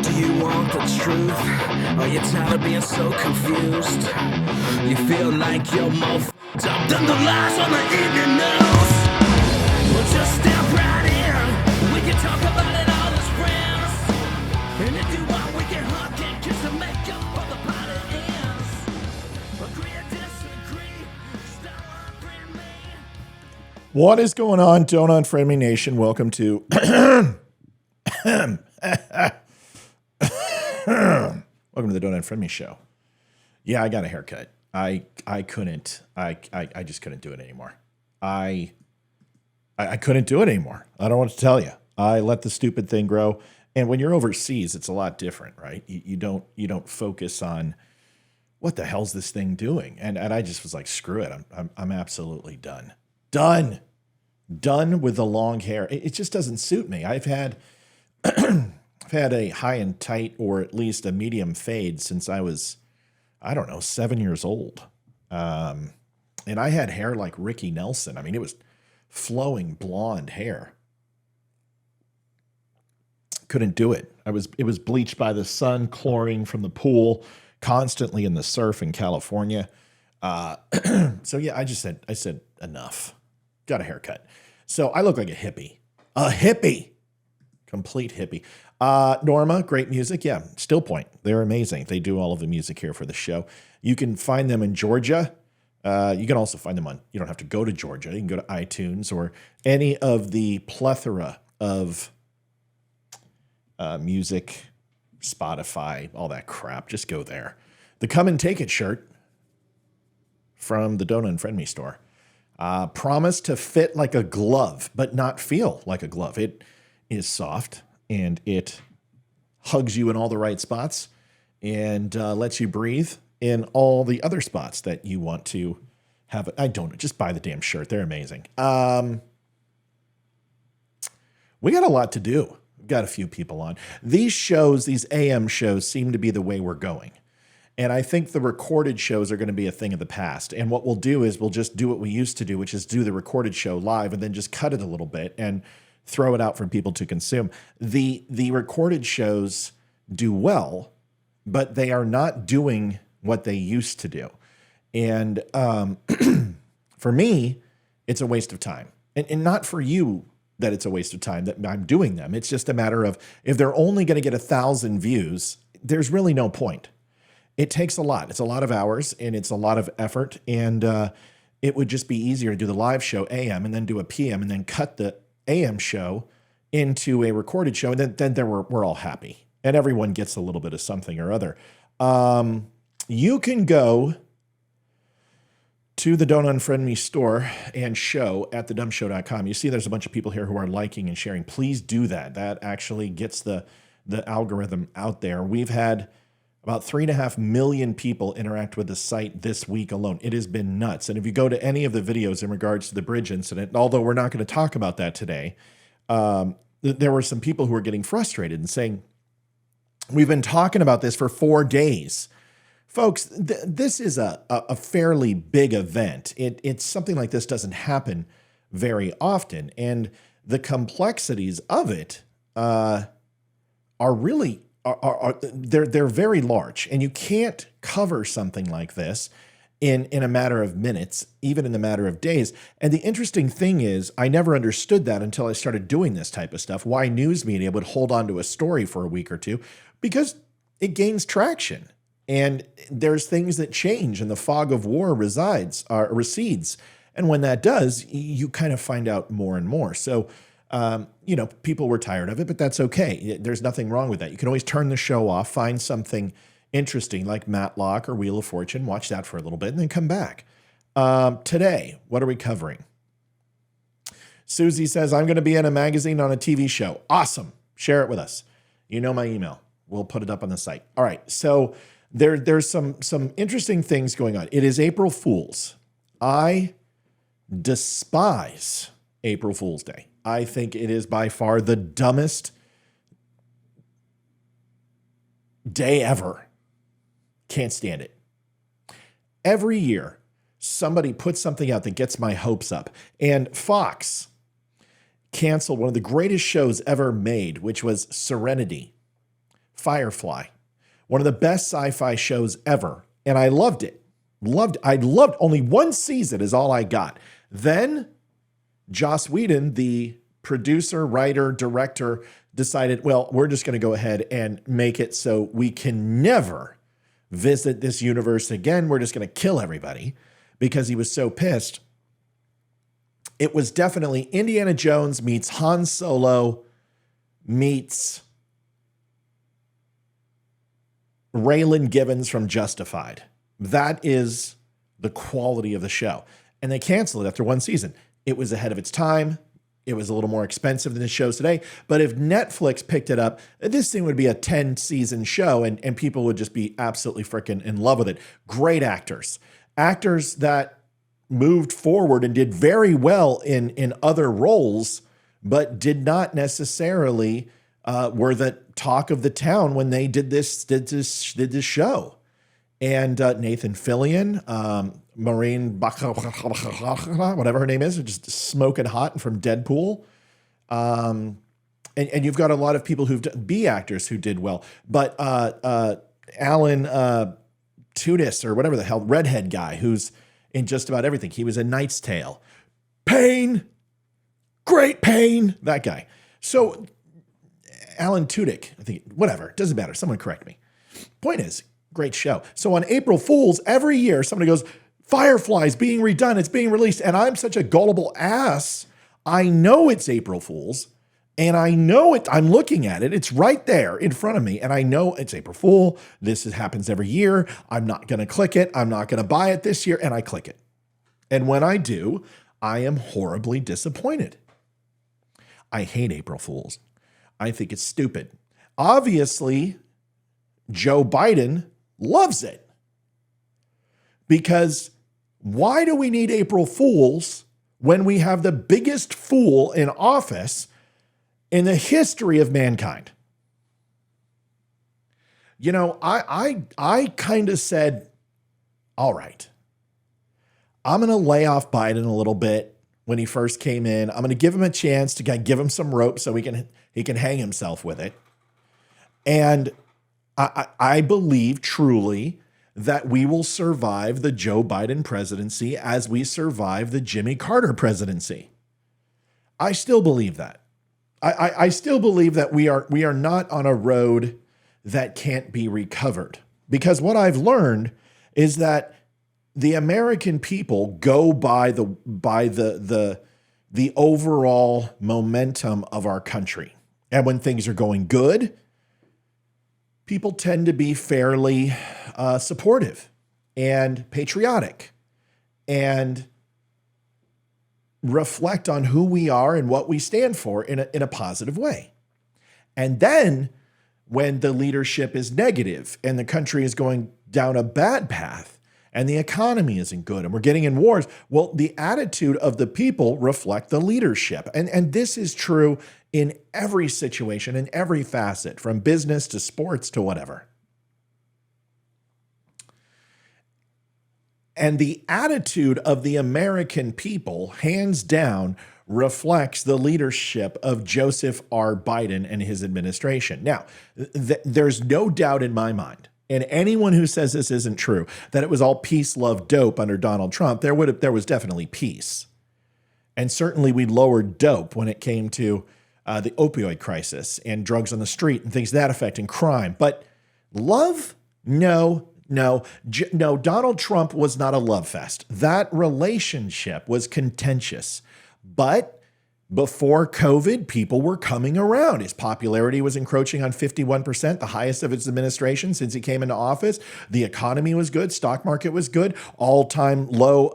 Do you want the truth? Are you tired of being so confused? You feel like you're more f***ed up than the lies on the evening news? Well, just step right in. We can talk about it all as friends. And if you want, we can hug and kiss and make up for the party ends. Agree or disagree, still unfriend me. What is going on, Don't Unfriend Me Nation? Welcome to welcome to the Don't Unfriend Me show. Yeah, I got a haircut. I just couldn't do it anymore. I couldn't do it anymore. I don't know what to tell you. I let the stupid thing grow. And when you're overseas, it's a lot different, right? You don't focus on what the hell's this thing doing. And I just was like, screw it. I'm absolutely done. Done with the long hair. It just doesn't suit me. I've had I've had a high and tight, or at least a medium fade since I was, 7 years old. And I had hair like Ricky Nelson. I mean, it was flowing blonde hair. Couldn't do it. It was bleached by the sun, chlorine from the pool, constantly in the surf in California. So yeah, I said enough. Got a haircut. So I look like a hippie, complete hippie. Norma, great music. Yeah. Still Point. They're amazing. They do all of the music here for the show. You can find them in Georgia. You can also find them you don't have to go to Georgia. You can go to iTunes or any of the plethora of music, Spotify, all that crap. Just go there. The Come and Take It shirt from the Don't Unfriend Me store. Promise to fit like a glove, but not feel like a glove. It is soft and it hugs you in all the right spots and lets you breathe in all the other spots that you want to have. I don't know. Just buy the damn shirt. They're amazing. We got a lot to do. We've got a few people on. These shows, these AM shows, seem to be the way we're going. And I think the recorded shows are going to be a thing of the past. And what we'll do is we'll just do what we used to do, which is do the recorded show live and then just cut it a little bit and throw it out for people to consume. The recorded shows do well, but they are not doing what they used to do. And for me, it's a waste of time. And not for you that it's a waste of time that I'm doing them. It's just a matter of if they're only going to get 1,000 views, there's really no point. It takes a lot. It's a lot of hours and it's a lot of effort. And it would just be easier to do the live show AM and then do a PM and then cut the AM show into a recorded show. And then we're all happy and everyone gets a little bit of something or other. You can go to the Don't Unfriend Me store and show at thedumbshow.com. You see there's a bunch of people here who are liking and sharing. Please do that. That actually gets the algorithm out there. We've had about 3.5 million people interact with the site this week alone. It has been nuts. And if you go to any of the videos in regards to the bridge incident, although we're not going to talk about that today, there were some people who were getting frustrated and saying, we've been talking about this for 4 days. Folks, this is a fairly big event. It's something like this doesn't happen very often. And the complexities of it are really they're very large, and you can't cover something like this in a matter of minutes, even in a matter of days. And the interesting thing is, I never understood that until I started doing this type of stuff. Why news media would hold on to a story for a week or two, because it gains traction, and there's things that change, and the fog of war recedes. And when that does, you kind of find out more and more. So. People were tired of it, but that's okay. There's nothing wrong with that. You can always turn the show off, find something interesting like Matlock or Wheel of Fortune, watch that for a little bit, and then come back. Today, what are we covering? Susie says, I'm going to be in a magazine on a TV show. Awesome. Share it with us. You know my email. We'll put it up on the site. All right. So there's some interesting things going on. It is April Fool's. I despise April Fool's Day. I think it is by far the dumbest day ever. Can't stand it. Every year, somebody puts something out that gets my hopes up. And Fox canceled one of the greatest shows ever made, which was Serenity. Firefly, one of the best sci-fi shows ever. And I loved it. I loved only one season is all I got. Then Joss Whedon, the producer, writer, director, decided, well, we're just going to go ahead and make it so we can never visit this universe again. We're just going to kill everybody because he was so pissed. It was definitely Indiana Jones meets Han Solo meets Raylan Givens from Justified. That is the quality of the show. And they canceled it after one season. It was ahead of its time. It was a little more expensive than the shows today. But if Netflix picked it up, this thing would be a 10-season show, and people would just be absolutely freaking in love with it. Great actors. Actors that moved forward and did very well in other roles, but did not necessarily were the talk of the town when they did this show. And Nathan Fillion, Maureen, whatever her name is, just smoking hot from Deadpool. And you've got a lot of people who've done B actors who did well. But Alan Tudyk or whatever the hell, redhead guy who's in just about everything. He was in Knight's Tale. Pain, great pain, that guy. So Alan Tudyk, I think, whatever, doesn't matter. Someone correct me. Point is, great show. So on April Fools, every year somebody goes, Firefly's being redone, it's being released. And I'm such a gullible ass. I know it's April Fools. And I know it, I'm looking at it. It's right there in front of me. And I know it's April Fool. This happens every year. I'm not going to click it. I'm not going to buy it this year. And I click it. And when I do, I am horribly disappointed. I hate April Fools. I think it's stupid. Obviously, Joe Biden loves it. Because why do we need April Fools when we have the biggest fool in office in the history of mankind? You know, I kind of said, all right, I'm going to lay off Biden a little bit when he first came in. I'm going to give him a chance to give him some rope so he can hang himself with it. And I believe truly that we will survive the Joe Biden presidency as we survive the Jimmy Carter presidency. I still believe that. I still believe that we are not on a road that can't be recovered. Because what I've learned is that the American people go by the overall momentum of our country. And when things are going good, people tend to be fairly supportive and patriotic and reflect on who we are and what we stand for in a positive way. And then when the leadership is negative and the country is going down a bad path and the economy isn't good and we're getting in wars, well, the attitude of the people reflect the leadership. And this is true in every situation, in every facet, from business to sports to whatever. And the attitude of the American people, hands down, reflects the leadership of Joseph R. Biden and his administration. Now, there's no doubt in my mind, and anyone who says this isn't true, that it was all peace, love, dope under Donald Trump. There was definitely peace. And certainly we lowered dope when it came to the opioid crisis and drugs on the street and things to that effect and crime. But love? No. Donald Trump was not a love fest. That relationship was contentious. But before COVID, people were coming around. His popularity was encroaching on 51%, the highest of his administration since he came into office. The economy was good. Stock market was good. All-time low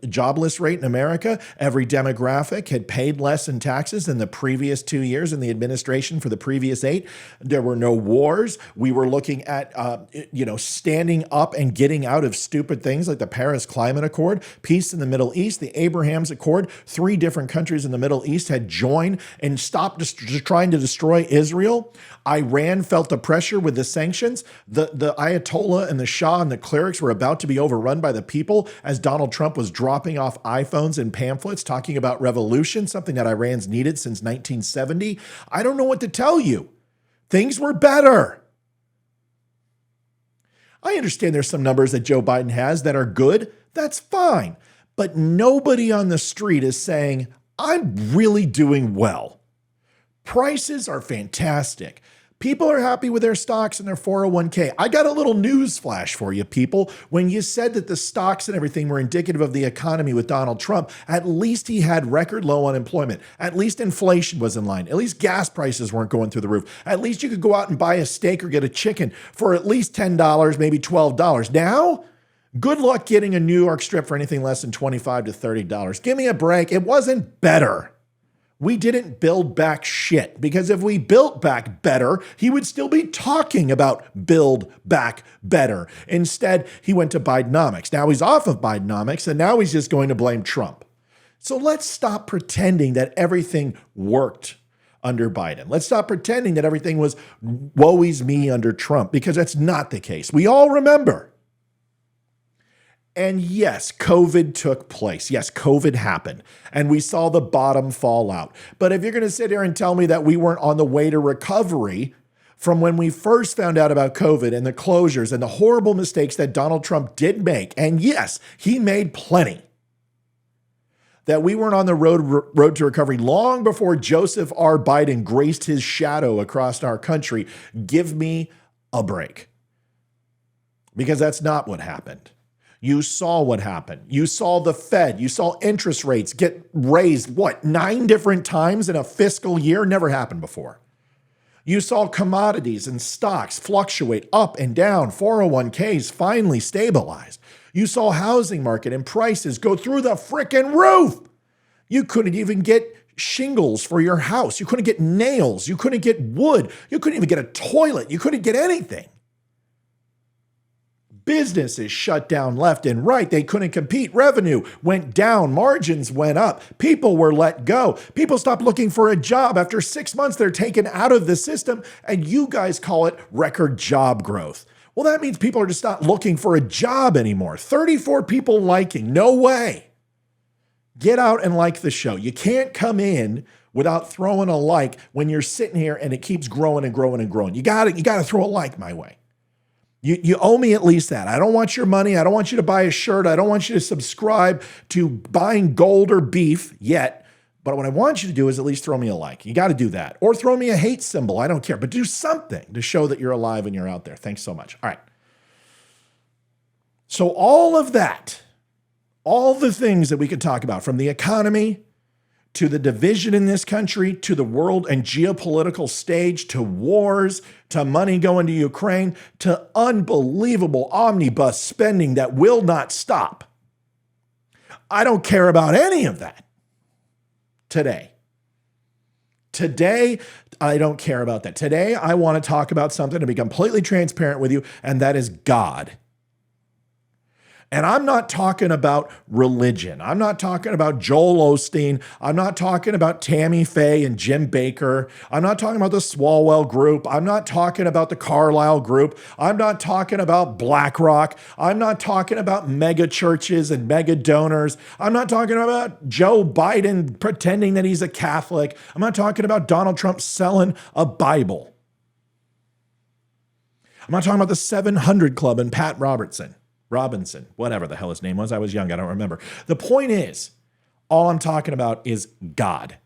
jobless rate in America. Every demographic had paid less in taxes than the previous 2 years in the administration for the previous 8. There were no wars. We were looking at, standing up and getting out of stupid things like the Paris Climate Accord, peace in the Middle East, the Abraham's Accord. 3 different countries in the Middle East had joined and stopped trying to destroy Israel. Iran felt the pressure with the sanctions. The Ayatollah and the Shah and the clerics were about to be overrun by the people as Donald Trump was dropping off iPhones and pamphlets talking about revolution, something that Iran's needed since 1970. I don't know what to tell you. Things were better. I understand there's some numbers that Joe Biden has that are good. That's fine. But nobody on the street is saying, I'm really doing well. Prices are fantastic. People are happy with their stocks and their 401k. I got a little news flash for you, people. When you said that the stocks and everything were indicative of the economy with Donald Trump, at least he had record low unemployment. At least inflation was in line. At least gas prices weren't going through the roof. At least you could go out and buy a steak or get a chicken for at least $10, maybe $12. Now, good luck getting a New York strip for anything less than $25 to $30. Give me a break. It wasn't better. We didn't build back shit, because if we built back better, he would still be talking about build back better. Instead, he went to Bidenomics. Now he's off of Bidenomics, and now he's just going to blame Trump. So let's stop pretending that everything worked under Biden. Let's stop pretending that everything was woe-is me under Trump, because that's not the case. We all remember. And yes, COVID took place. Yes, COVID happened. And we saw the bottom fall out. But if you're going to sit here and tell me that we weren't on the way to recovery from when we first found out about COVID and the closures and the horrible mistakes that Donald Trump did make, and yes, he made plenty, that we weren't on the road to recovery long before Joseph R. Biden graced his shadow across our country, give me a break. Because that's not what happened. You saw what happened. You saw the Fed. You saw interest rates get raised, 9 different times in a fiscal year? Never happened before. You saw commodities and stocks fluctuate up and down. 401ks finally stabilized. You saw housing market and prices go through the frickin' roof. You couldn't even get shingles for your house. You couldn't get nails. You couldn't get wood. You couldn't even get a toilet. You couldn't get anything. Businesses shut down left and right. They couldn't compete. Revenue went down. Margins went up. People were let go. People stopped looking for a job. After 6 months, they're taken out of the system, and you guys call it record job growth. Well, that means people are just not looking for a job anymore. 34 people liking. No way. Get out and like the show. You can't come in without throwing a like when you're sitting here and it keeps growing and growing and growing. You got to throw a like my way. You owe me at least that. I don't want your money. I don't want you to buy a shirt. I don't want you to subscribe to buying gold or beef yet. But what I want you to do is at least throw me a like. You got to do that. Or throw me a hate symbol. I don't care. But do something to show that you're alive and you're out there. Thanks so much. All right. So all of that, all the things that we could talk about, from the economy to the division in this country, to the world and geopolitical stage, to wars, to money going to Ukraine, to unbelievable omnibus spending that will not stop. I don't care about any of that today. Today, I don't care about that. Today, I want to talk about something to be completely transparent with you, and that is God. And I'm not talking about religion. I'm not talking about Joel Osteen. I'm not talking about Tammy Faye and Jim Baker. I'm not talking about the Swalwell Group. I'm not talking about the Carlyle Group. I'm not talking about BlackRock. I'm not talking about mega churches and mega donors. I'm not talking about Joe Biden pretending that he's a Catholic. I'm not talking about Donald Trump selling a Bible. I'm not talking about the 700 Club and Pat Robinson, whatever the hell his name was. I was young. I don't remember. The point is, all I'm talking about is God.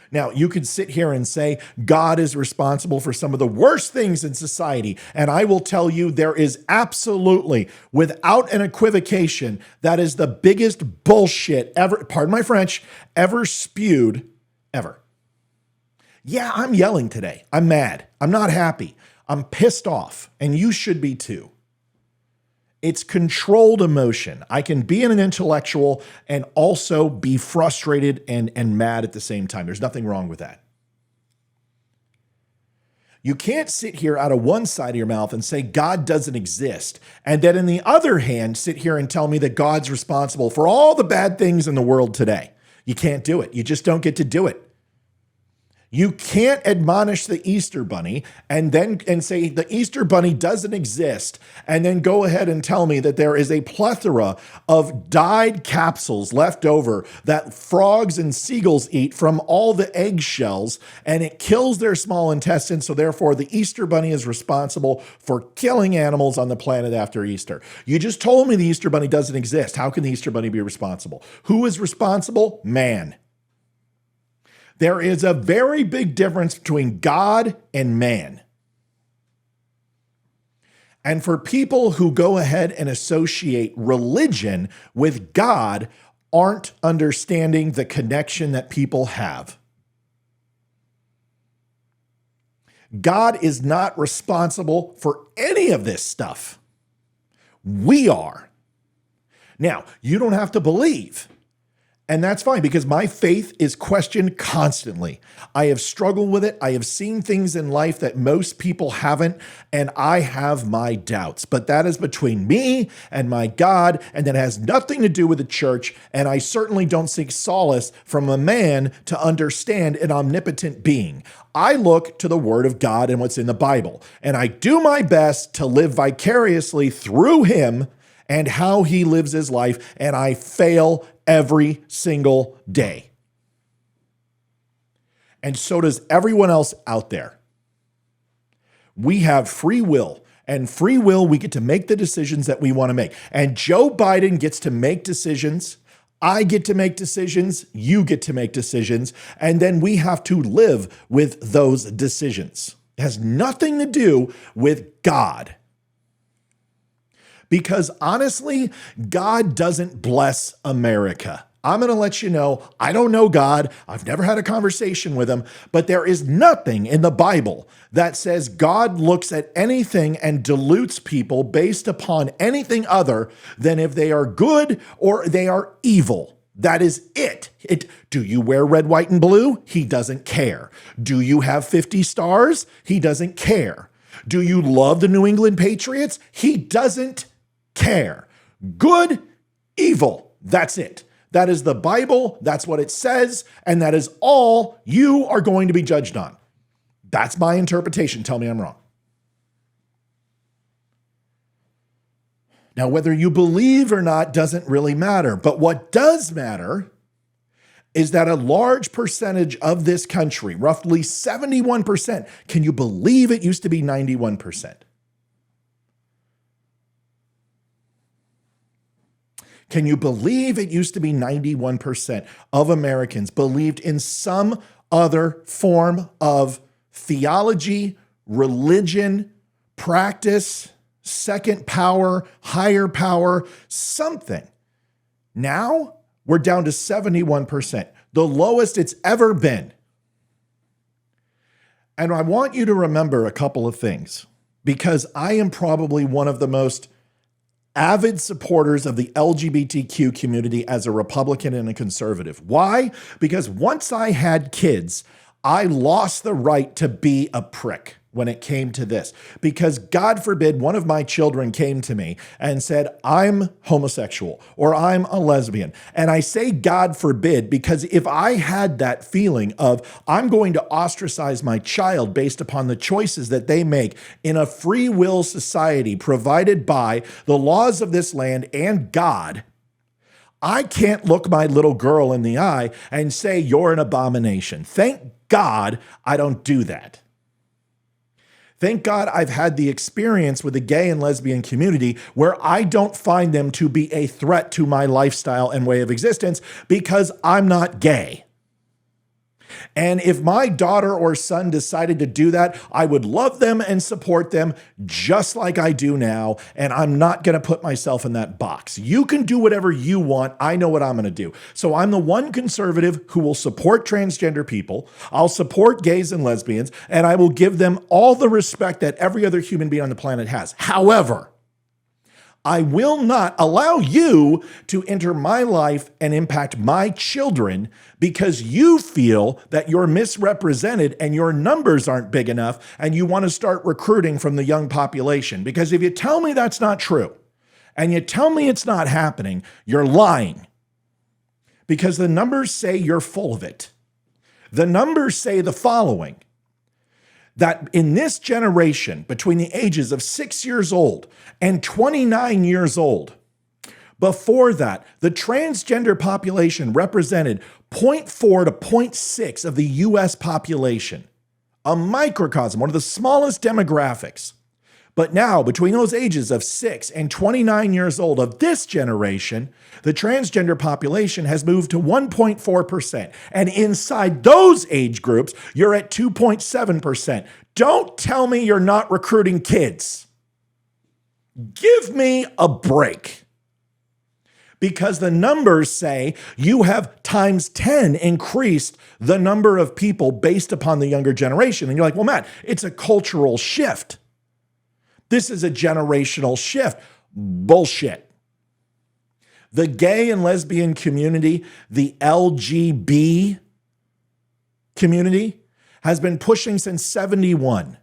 Now, you could sit here and say God is responsible for some of the worst things in society. And I will tell you, there is absolutely, without an equivocation, that is the biggest bullshit ever, pardon my French, ever spewed, ever. Yeah, I'm yelling today. I'm mad. I'm not happy. I'm pissed off, and you should be too. It's controlled emotion. I can be an intellectual and also be frustrated and mad at the same time. There's nothing wrong with that. You can't sit here out of one side of your mouth and say God doesn't exist, and then on the other hand, sit here and tell me that God's responsible for all the bad things in the world today. You can't do it. You just don't get to do it. You can't admonish the Easter Bunny and say the Easter Bunny doesn't exist and then go ahead and tell me that there is a plethora of dyed capsules left over that frogs and seagulls eat from all the eggshells, and it kills their small intestines, so therefore the Easter Bunny is responsible for killing animals on the planet after Easter. You just told me the Easter Bunny doesn't exist. How can the Easter Bunny be responsible? Who is responsible? Man. There is a very big difference between God and man. And for people who go ahead and associate religion with God aren't understanding the connection that people have. God is not responsible for any of this stuff. We are. Now, you don't have to believe. And that's fine, because my faith is questioned constantly. I have struggled with it. I have seen things in life that most people haven't, and I have my doubts. But that is between me and my God, and that has nothing to do with the church. And I certainly don't seek solace from a man to understand an omnipotent being. I look to the Word of God and what's in the Bible, and I do my best to live vicariously through him and how he lives his life, and I fail every single day. And so does everyone else out there. We have free will, and free will, we get to make the decisions that we want to make. And Joe Biden gets to make decisions. I get to make decisions. You get to make decisions. And then we have to live with those decisions. It has nothing to do with God. Because honestly, God doesn't bless America. I'm going to let you know, I don't know God. I've never had a conversation with him, but there is nothing in the Bible that says God looks at anything and dilutes people based upon anything other than if they are good or they are evil. That is it. Do you wear red, white, and blue? He doesn't care. Do you have 50 stars? He doesn't care. Do you love the New England Patriots? He doesn't care. Good, evil. That's it. That is the Bible. That's what it says. And that is all you are going to be judged on. That's my interpretation. Tell me I'm wrong. Now, whether you believe or not doesn't really matter. But what does matter is that a large percentage of this country, roughly 71%, can you believe it used to be 91%? Can you believe it used to be 91% of Americans believed in some other form of theology, religion, practice, second power, higher power, something? Now we're down to 71%, the lowest it's ever been. And I want you to remember a couple of things, because I am probably one of the most avid supporters of the LGBTQ community as a Republican and a conservative. Why? Because once I had kids, I lost the right to be a prick when it came to this. Because God forbid one of my children came to me and said, I'm homosexual or I'm a lesbian. And I say God forbid because if I had that feeling of I'm going to ostracize my child based upon the choices that they make in a free will society provided by the laws of this land and God, I can't look my little girl in the eye and say, you're an abomination. Thank God I don't do that. Thank God I've had the experience with the gay and lesbian community where I don't find them to be a threat to my lifestyle and way of existence because I'm not gay. And if my daughter or son decided to do that, I would love them and support them just like I do now. And I'm not going to put myself in that box. You can do whatever you want. I know what I'm going to do. So I'm the one conservative who will support transgender people. I'll support gays and lesbians, and I will give them all the respect that every other human being on the planet has. However, I will not allow you to enter my life and impact my children because you feel that you're misrepresented and your numbers aren't big enough and you want to start recruiting from the young population. Because if you tell me that's not true and you tell me it's not happening, you're lying. Because the numbers say you're full of it. The numbers say the following, that in this generation, between the ages of 6 years old and 29 years old, before that, the transgender population represented 0.4 to 0.6 of the US population, a microcosm, one of the smallest demographics. But now, between those ages of 6 and 29 years old of this generation, the transgender population has moved to 1.4%. And inside those age groups, you're at 2.7%. Don't tell me you're not recruiting kids. Give me a break. Because the numbers say you have times 10 increased the number of people based upon the younger generation. And you're like, well, Matt, it's a cultural shift. This is a generational shift. Bullshit. The gay and lesbian community, the LGB community, has been pushing since 71.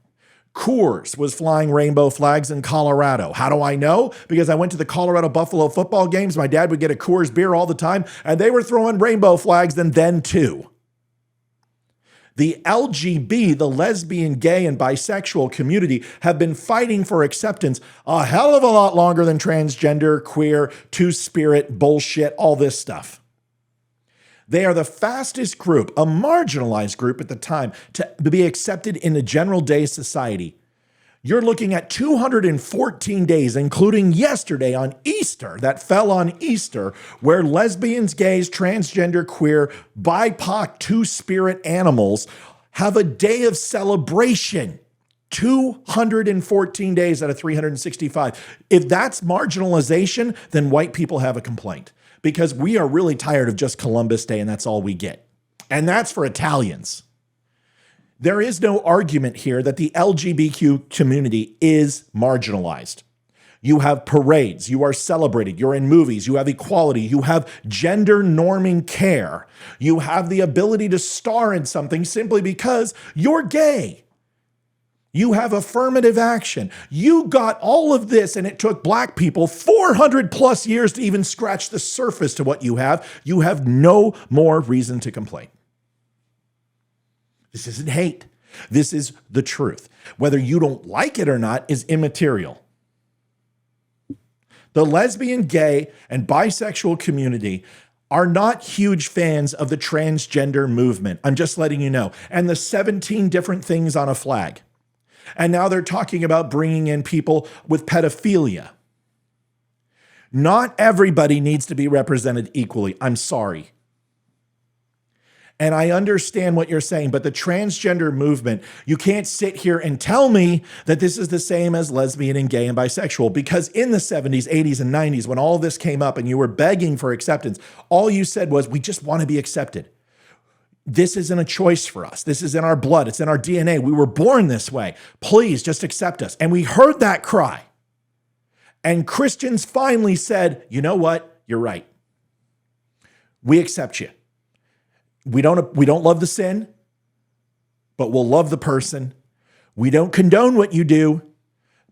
Coors was flying rainbow flags in Colorado. How do I know? Because I went to the Colorado Buffalo football games. My dad would get a Coors beer all the time, and they were throwing rainbow flags then too. The LGB, the lesbian, gay, and bisexual community have been fighting for acceptance a hell of a lot longer than transgender, queer, two-spirit, bullshit, all this stuff. They are the fastest group, a marginalized group at the time, to be accepted in the general day society. You're looking at 214 days, including yesterday on Easter, that fell on Easter, where lesbians, gays, transgender, queer, BIPOC, two-spirit animals have a day of celebration. 214 days out of 365. If that's marginalization, then white people have a complaint, because we are really tired of just Columbus Day and that's all we get. And that's for Italians. There is no argument here that the LGBTQ community is marginalized. You have parades, you are celebrated, you're in movies, you have equality, you have gender norming care, you have the ability to star in something simply because you're gay. You have affirmative action. You got all of this, and it took black people 400 plus years to even scratch the surface to what you have. You have no more reason to complain. This isn't hate. This is the truth. Whether you don't like it or not is immaterial. The lesbian, gay, and bisexual community are not huge fans of the transgender movement. I'm just letting you know. And the 17 different things on a flag. And now they're talking about bringing in people with pedophilia. Not everybody needs to be represented equally. I'm sorry. And I understand what you're saying, but the transgender movement, you can't sit here and tell me that this is the same as lesbian and gay and bisexual, because in the 70s, 80s, and 90s, when all this came up and you were begging for acceptance, all you said was, we just want to be accepted. This isn't a choice for us. This is in our blood. It's in our DNA. We were born this way. Please just accept us. And we heard that cry. And Christians finally said, you know what? You're right. We accept you. We don't love the sin, but we'll love the person. We don't condone what you do,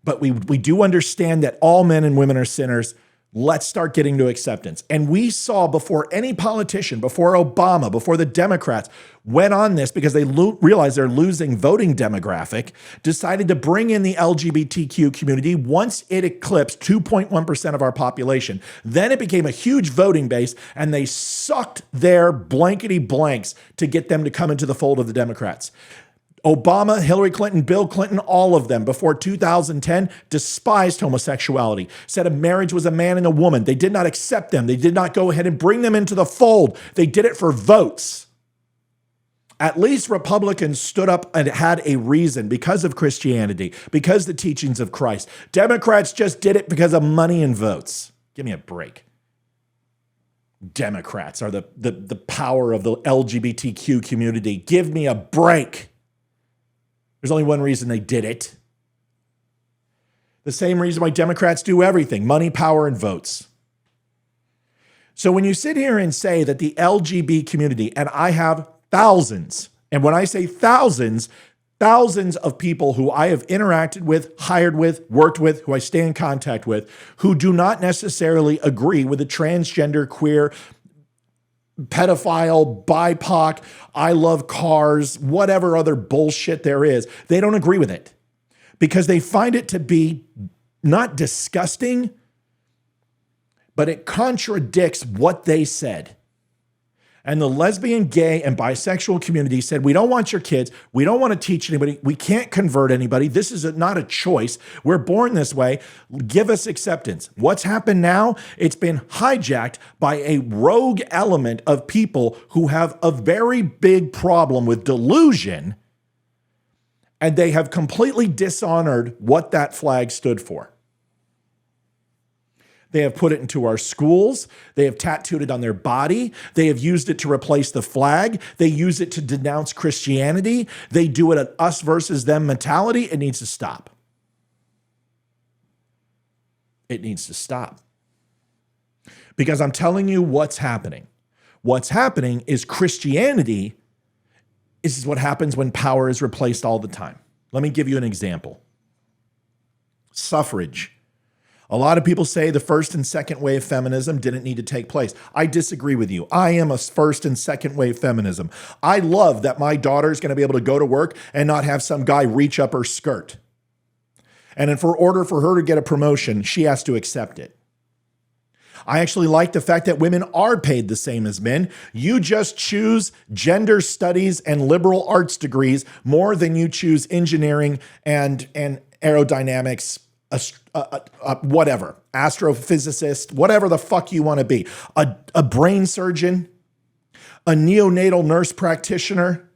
but we do understand that all men and women are sinners. Let's start getting to acceptance. And we saw before any politician, before Obama, before the Democrats went on this, because they realized they're losing voting demographic, decided to bring in the LGBTQ community once it eclipsed 2.1% of our population. Then it became a huge voting base, and they sucked their blankety blanks to get them to come into the fold of the Democrats. Obama, Hillary Clinton, Bill Clinton, all of them before 2010 despised homosexuality, said a marriage was a man and a woman. They did not accept them. They did not go ahead and bring them into the fold. They did it for votes. At least Republicans stood up and had a reason because of Christianity, because the teachings of Christ. Democrats just did it because of money and votes. Give me a break. Democrats are the power of the LGBTQ community. Give me a break. There's only one reason they did it. The same reason why Democrats do everything: money, power, and votes. So when you sit here and say that the LGBT community, and I have thousands, and when I say thousands of people who I have interacted with, hired with, worked with, who I stay in contact with, who do not necessarily agree with the transgender, queer, pedophile, BIPOC, I love cars, whatever other bullshit there is. They don't agree with it because they find it to be not disgusting, but it contradicts what they said. And the lesbian, gay, and bisexual community said, we don't want your kids. We don't want to teach anybody. We can't convert anybody. This is not a choice. We're born this way. Give us acceptance. What's happened now? It's been hijacked by a rogue element of people who have a very big problem with delusion, and they have completely dishonored what that flag stood for. They have put it into our schools. They have tattooed it on their body. They have used it to replace the flag. They use it to denounce Christianity. They do it an us versus them mentality. It needs to stop. It needs to stop. Because I'm telling you what's happening. What's happening is Christianity. This is what happens when power is replaced all the time. Let me give you an example. Suffrage. A lot of people say the first and second wave feminism didn't need to take place. I disagree with you. I am a first and second wave feminism. I love that my daughter is going to be able to go to work and not have some guy reach up her skirt. And in order for her to get a promotion, she has to accept it. I actually like the fact that women are paid the same as men. You just choose gender studies and liberal arts degrees more than you choose engineering and aerodynamics, whatever, astrophysicist, whatever the fuck you want to be, a brain surgeon, a neonatal nurse practitioner,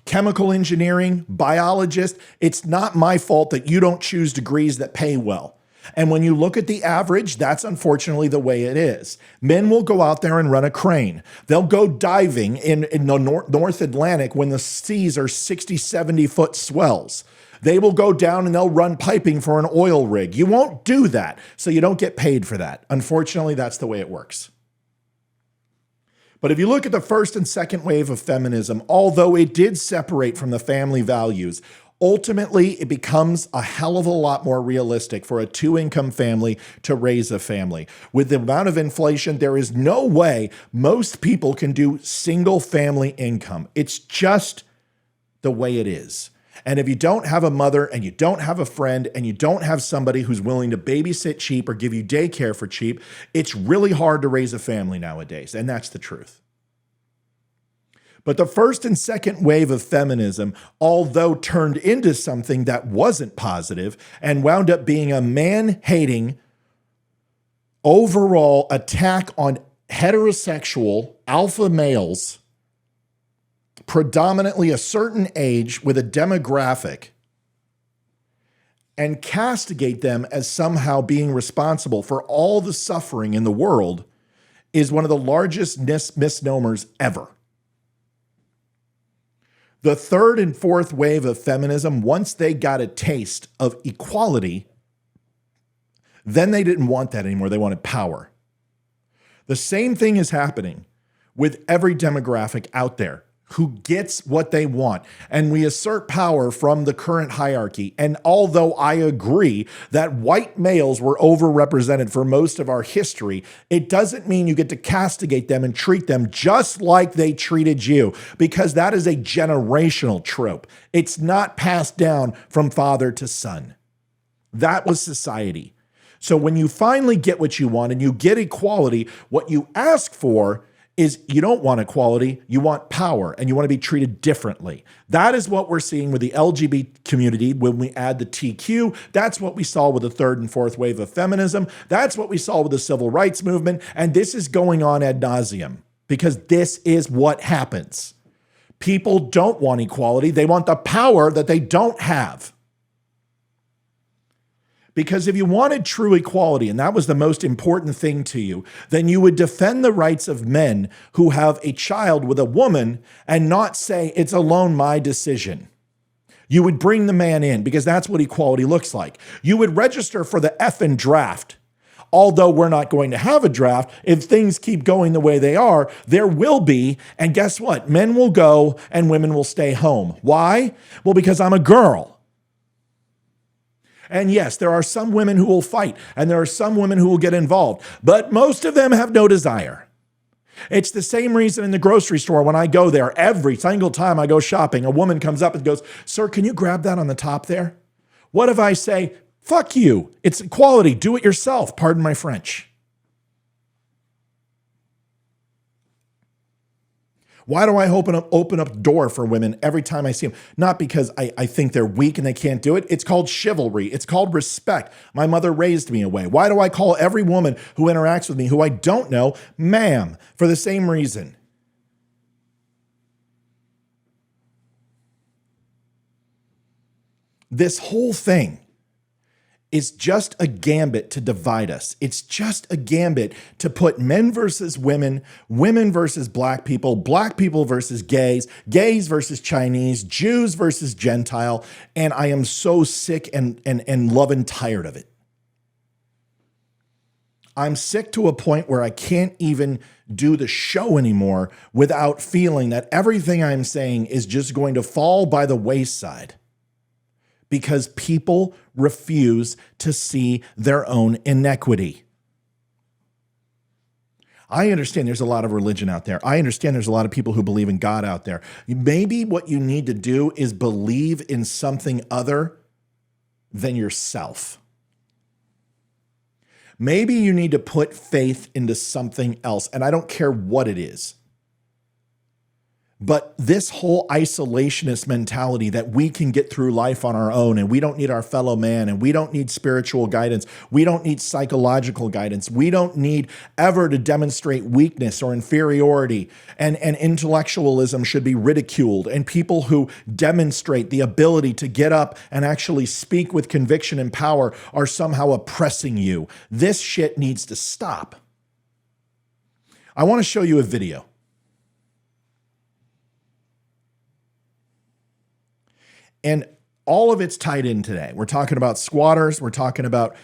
chemical engineering, biologist. It's not my fault that you don't choose degrees that pay well. And when you look at the average, that's unfortunately the way it is. Men will go out there and run a crane. They'll go diving in the North Atlantic when the seas are 60, 70-foot swells. They will go down and they'll run piping for an oil rig. You won't do that, so you don't get paid for that. Unfortunately, that's the way it works. But if you look at the first and second wave of feminism, although it did separate from the family values, ultimately, it becomes a hell of a lot more realistic for a two-income family to raise a family. With the amount of inflation, there is no way most people can do single-family income. It's just the way it is. And if you don't have a mother and you don't have a friend and you don't have somebody who's willing to babysit cheap or give you daycare for cheap, it's really hard to raise a family nowadays. And that's the truth. But the first and second wave of feminism, although turned into something that wasn't positive and wound up being a man-hating overall attack on heterosexual alpha males, predominantly a certain age with a demographic, and castigate them as somehow being responsible for all the suffering in the world, is one of the largest misnomers ever. The third and fourth wave of feminism, once they got a taste of equality, then they didn't want that anymore. They wanted power. The same thing is happening with every demographic out there who gets what they want. And we assert power from the current hierarchy. And although I agree that white males were overrepresented for most of our history, it doesn't mean you get to castigate them and treat them just like they treated you, because that is a generational trope. It's not passed down from father to son. That was society. So when you finally get what you want and you get equality, what you ask for is you don't want equality, you want power, and you want to be treated differently. That is what we're seeing with the LGBT community when we add the TQ. That's what we saw with the third and fourth wave of feminism. That's what we saw with the civil rights movement. And this is going on ad nauseum because this is what happens. People don't want equality. They want the power that they don't have. Because if you wanted true equality, and that was the most important thing to you, then you would defend the rights of men who have a child with a woman and not say it's alone my decision. You would bring the man in because that's what equality looks like. You would register for the effing draft. Although we're not going to have a draft, if things keep going the way they are, there will be. And guess what? Men will go and women will stay home. Why? Well, because I'm a girl. And yes, there are some women who will fight, and there are some women who will get involved, but most of them have no desire. It's the same reason in the grocery store when I go there, every single time I go shopping, a woman comes up and goes, "Sir, can you grab that on the top there?" What if I say, "Fuck you, it's equality, do it yourself," pardon my French. Why do I open up the door for women every time I see them? Not because I think they're weak and they can't do it. It's called chivalry. It's called respect. My mother raised me away. Why do I call every woman who interacts with me, who I don't know, ma'am, for the same reason? This whole thing is just a gambit to divide us. It's just a gambit to put men versus women, women versus black people versus gays, gays versus Chinese, Jews versus Gentile. And I am so sick and love and tired of it. I'm sick to a point where I can't even do the show anymore without feeling that everything I'm saying is just going to fall by the wayside, because people refuse to see their own inequity. I understand there's a lot of religion out there. I understand there's a lot of people who believe in God out there. Maybe what you need to do is believe in something other than yourself. Maybe you need to put faith into something else, and I don't care what it is. But this whole isolationist mentality that we can get through life on our own and we don't need our fellow man and we don't need spiritual guidance, we don't need psychological guidance, we don't need ever to demonstrate weakness or inferiority, and intellectualism should be ridiculed, and people who demonstrate the ability to get up and actually speak with conviction and power are somehow oppressing you. This shit needs to stop. I want to show you a video. And all of it's tied in today. We're talking about squatters. We're talking about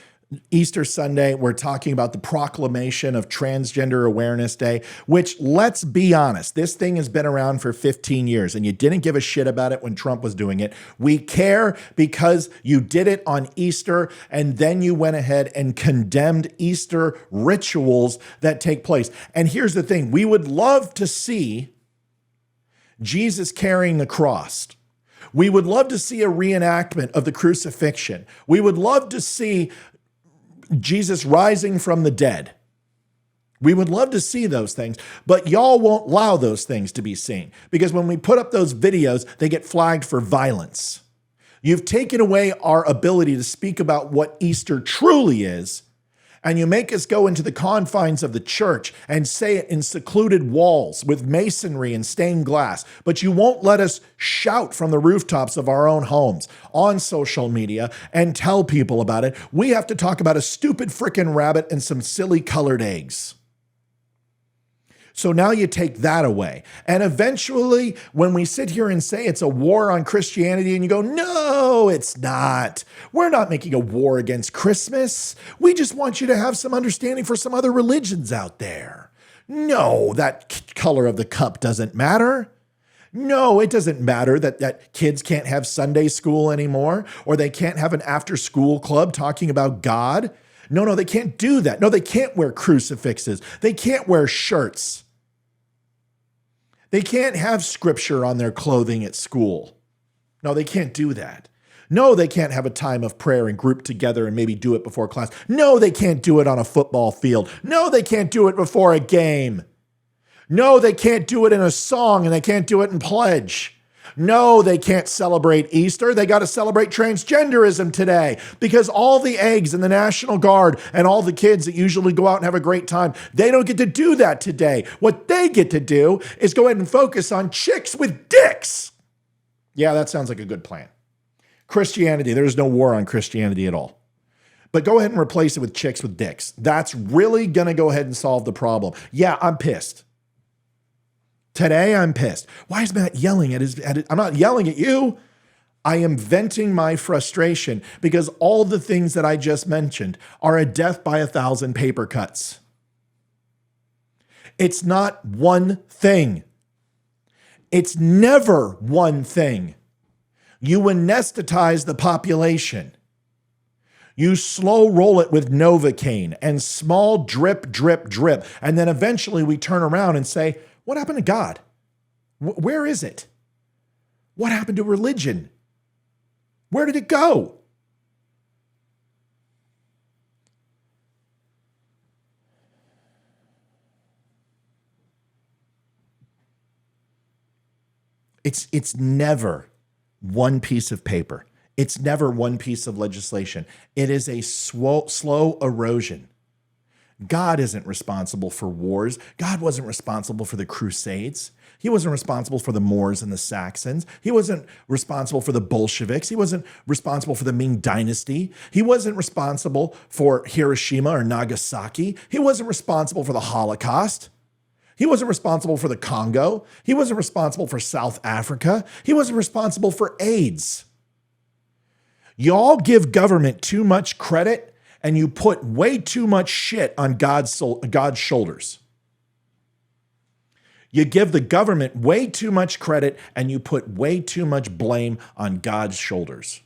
Easter Sunday. We're talking about the proclamation of Transgender Awareness Day, which, let's be honest, this thing has been around for 15 years and you didn't give a shit about it when Trump was doing it. We care because you did it on Easter and then you went ahead and condemned Easter rituals that take place. And here's the thing. We would love to see Jesus carrying the cross. We would love to see a reenactment of the crucifixion. We would love to see Jesus rising from the dead. We would love to see those things, but y'all won't allow those things to be seen, because when we put up those videos, they get flagged for violence. You've taken away our ability to speak about what Easter truly is, and you make us go into the confines of the church and say it in secluded walls with masonry and stained glass, but you won't let us shout from the rooftops of our own homes on social media and tell people about it. We have to talk about a stupid frickin' rabbit and some silly colored eggs. So now you take that away. And eventually, when we sit here and say it's a war on Christianity, and you go, no, it's not. We're not making a war against Christmas. We just want you to have some understanding for some other religions out there. No, that color of the cup doesn't matter. No, it doesn't matter that kids can't have Sunday school anymore, or they can't have an after-school club talking about God. No, they can't do that. No, they can't wear crucifixes. They can't wear shirts. They can't have scripture on their clothing at school. No, they can't do that. No, they can't have a time of prayer and group together and maybe do it before class. No, they can't do it on a football field. No, they can't do it before a game. No, they can't do it in a song, and they can't do it in pledge. No, they can't celebrate Easter. They got to celebrate transgenderism today, because all the eggs in the National Guard and all the kids that usually go out and have a great time, they don't get to do that today. What they get to do is go ahead and focus on chicks with dicks. Yeah, that sounds like a good plan. Christianity, there's no war on Christianity at all. But go ahead and replace it with chicks with dicks. That's really going to go ahead and solve the problem. Yeah, I'm pissed. Today, I'm pissed. Why is Matt yelling at his... I'm not yelling at you. I am venting my frustration because all the things that I just mentioned are a death by 1,000 paper cuts. It's not one thing. It's never one thing. You anesthetize the population. You slow roll it with Novocaine and small drip, drip, drip. And then eventually we turn around and say, what happened to God? Where is it? What happened to religion? Where did it go? It's never one piece of paper. It's never one piece of legislation. It is a slow erosion. God isn't responsible for wars. God wasn't responsible for the Crusades. He wasn't responsible for the Moors and the Saxons. He wasn't responsible for the Bolsheviks. He wasn't responsible for the Ming Dynasty. He wasn't responsible for Hiroshima or Nagasaki. He wasn't responsible for the Holocaust. He wasn't responsible for the Congo. He wasn't responsible for South Africa. He wasn't responsible for AIDS. Y'all give government too much credit and you put way too much shit on God's shoulders. You give the government way too much credit and you put way too much blame on God's shoulders.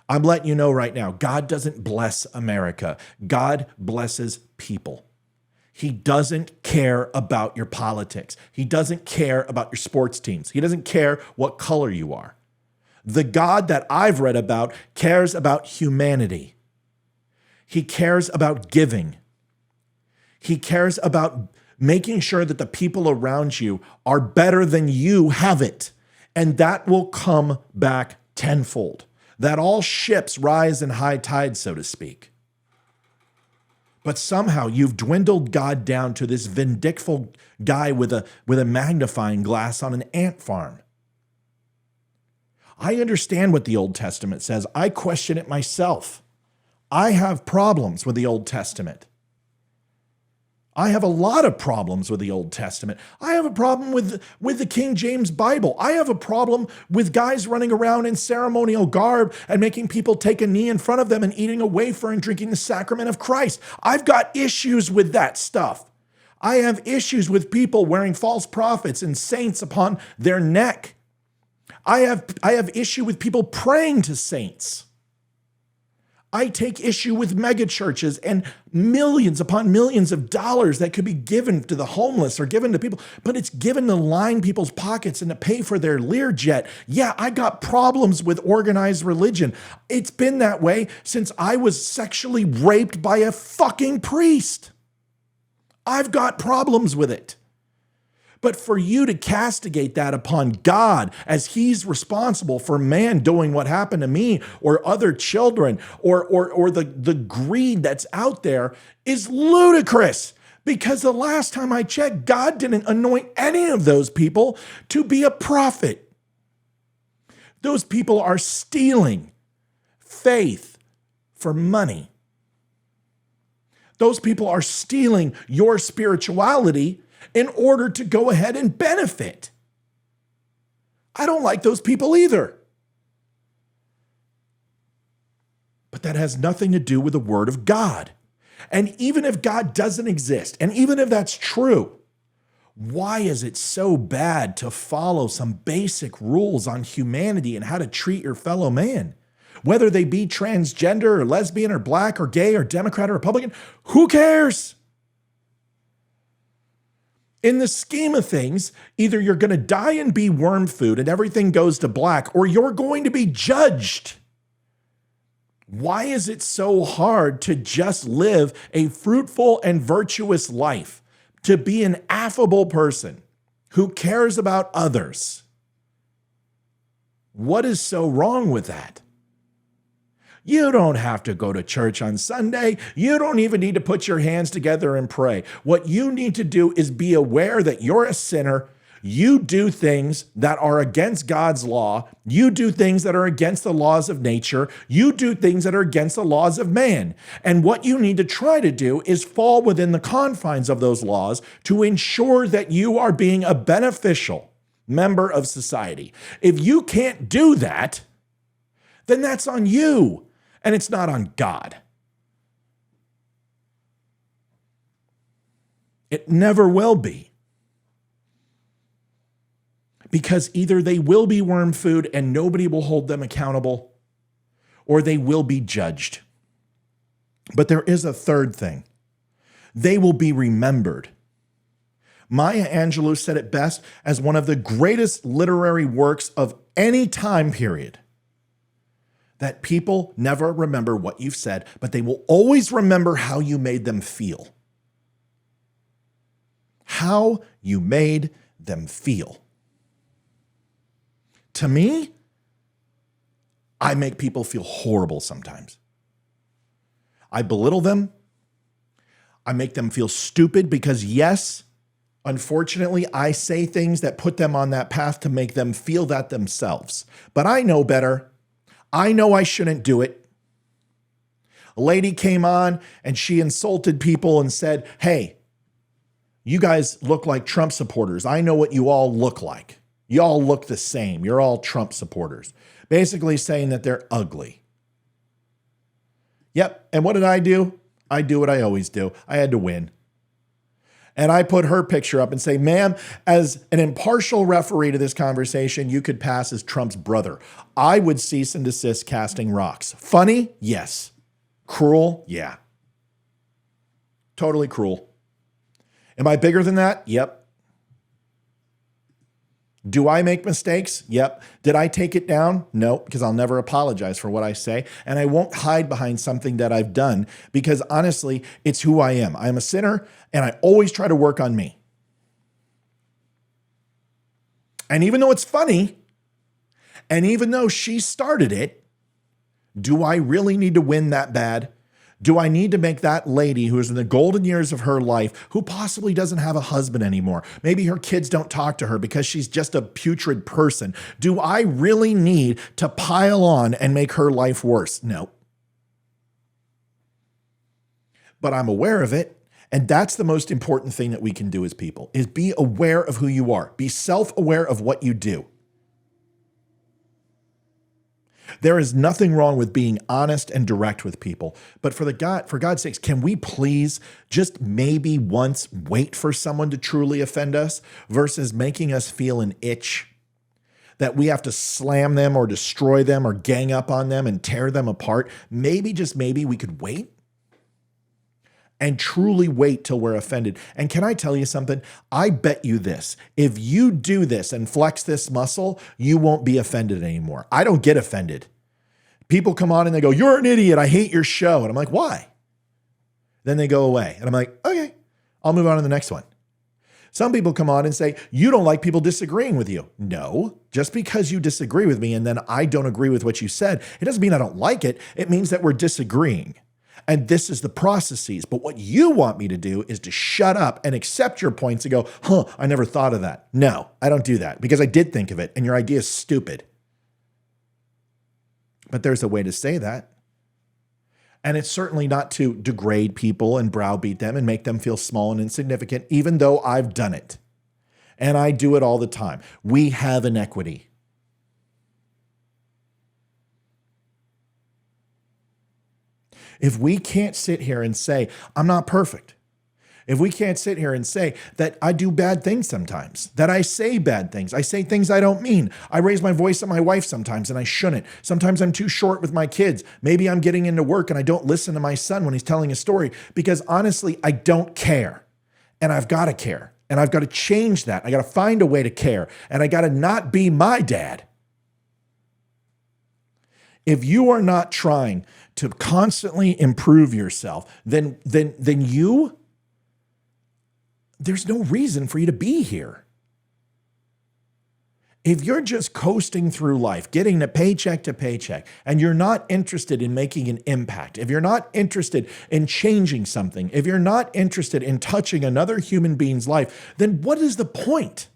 I'm letting you know right now, God doesn't bless America. God blesses people. He doesn't care about your politics. He doesn't care about your sports teams. He doesn't care what color you are. The God that I've read about cares about humanity. He cares about giving. He cares about making sure that the people around you are better than you have it. And that will come back tenfold. That all ships rise in high tide, so to speak. But somehow you've dwindled God down to this vindictive guy with a magnifying glass on an ant farm. I understand what the Old Testament says. I question it myself. I have problems with the Old Testament. I have a lot of problems with the Old Testament. I have a problem with the King James Bible. I have a problem with guys running around in ceremonial garb and making people take a knee in front of them and eating a wafer and drinking the sacrament of Christ. I've got issues with that stuff. I have issues with people wearing false prophets and saints upon their neck. I have issue with people praying to saints. I take issue with megachurches and millions upon millions of dollars that could be given to the homeless or given to people, but it's given to line people's pockets and to pay for their Learjet. Yeah, I got problems with organized religion. It's been that way since I was sexually raped by a fucking priest. I've got problems with it. But for you to castigate that upon God as he's responsible for man doing what happened to me or other children or the greed that's out there is ludicrous. Because the last time I checked, God didn't anoint any of those people to be a prophet. Those people are stealing faith for money. Those people are stealing your spirituality in order to go ahead and benefit. I don't like those people either. But that has nothing to do with the Word of God. And even if God doesn't exist, and even if that's true, why is it so bad to follow some basic rules on humanity and how to treat your fellow man? Whether they be transgender or lesbian or black or gay or Democrat or Republican, who cares? In the scheme of things, either you're going to die and be worm food and everything goes to black, or you're going to be judged. Why is it so hard to just live a fruitful and virtuous life, to be an affable person who cares about others? What is so wrong with that? You don't have to go to church on Sunday. You don't even need to put your hands together and pray. What you need to do is be aware that you're a sinner. You do things that are against God's law. You do things that are against the laws of nature. You do things that are against the laws of man. And what you need to try to do is fall within the confines of those laws to ensure that you are being a beneficial member of society. If you can't do that, then that's on you. And it's not on God. It never will be. Because either they will be worm food and nobody will hold them accountable, or they will be judged. But there is a third thing. They will be remembered. Maya Angelou said it best as one of the greatest literary works of any time period. That people never remember what you've said, but they will always remember how you made them feel. How you made them feel. To me, I make people feel horrible sometimes. I belittle them. I make them feel stupid because, yes, unfortunately, I say things that put them on that path to make them feel that themselves. But I know better. I know I shouldn't do it. A lady came on and she insulted people and said, hey, you guys look like Trump supporters. I know what you all look like. You all look the same. You're all Trump supporters. Basically saying that they're ugly. Yep. And what did I do? I do what I always do. I had to win. And I put her picture up and say, ma'am, as an impartial referee to this conversation, you could pass as Trump's brother. I would cease and desist casting rocks. Funny? Yes. Cruel? Yeah. Totally cruel. Am I bigger than that? Yep. Do I make mistakes? Yep. Did I take it down? No, because I'll never apologize for what I say. And I won't hide behind something that I've done because honestly, it's who I am. I'm a sinner and I always try to work on me. And even though it's funny, and even though she started it, do I really need to win that bad? Do I need to make that lady who is in the golden years of her life, who possibly doesn't have a husband anymore, maybe her kids don't talk to her because she's just a putrid person, do I really need to pile on and make her life worse? No. But I'm aware of it. And that's the most important thing that we can do as people, is be aware of who you are. Be self-aware of what you do. There is nothing wrong with being honest and direct with people. But for God's sakes, can we please just maybe once wait for someone to truly offend us versus making us feel an itch that we have to slam them or destroy them or gang up on them and tear them apart? Maybe, just maybe, we could wait and truly wait till we're offended. And can I tell you something? I bet you this. If you do this and flex this muscle, you won't be offended anymore. I don't get offended. People come on and they go, you're an idiot. I hate your show. And I'm like, why? Then they go away. And I'm like, okay, I'll move on to the next one. Some people come on and say, you don't like people disagreeing with you. No, just because you disagree with me and then I don't agree with what you said, it doesn't mean I don't like it. It means that we're disagreeing. And this is the processes. But what you want me to do is to shut up and accept your points and go, I never thought of that. No, I don't do that because I did think of it and your idea is stupid. But there's a way to say that. And it's certainly not to degrade people and browbeat them and make them feel small and insignificant, even though I've done it. And I do it all the time. We have inequity. If we can't sit here and say, I'm not perfect, if we can't sit here and say that I do bad things sometimes, that I say bad things, I say things I don't mean, I raise my voice at my wife sometimes and I shouldn't. Sometimes I'm too short with my kids. Maybe I'm getting into work and I don't listen to my son when he's telling a story because honestly, I don't care. And I've got to care. And I've got to change that. I got to find a way to care. And I got to not be my dad. If you are not trying to constantly improve yourself, then there's no reason for you to be here. If you're just coasting through life, getting to paycheck, and you're not interested in making an impact, if you're not interested in changing something, if you're not interested in touching another human being's life, then what is the point?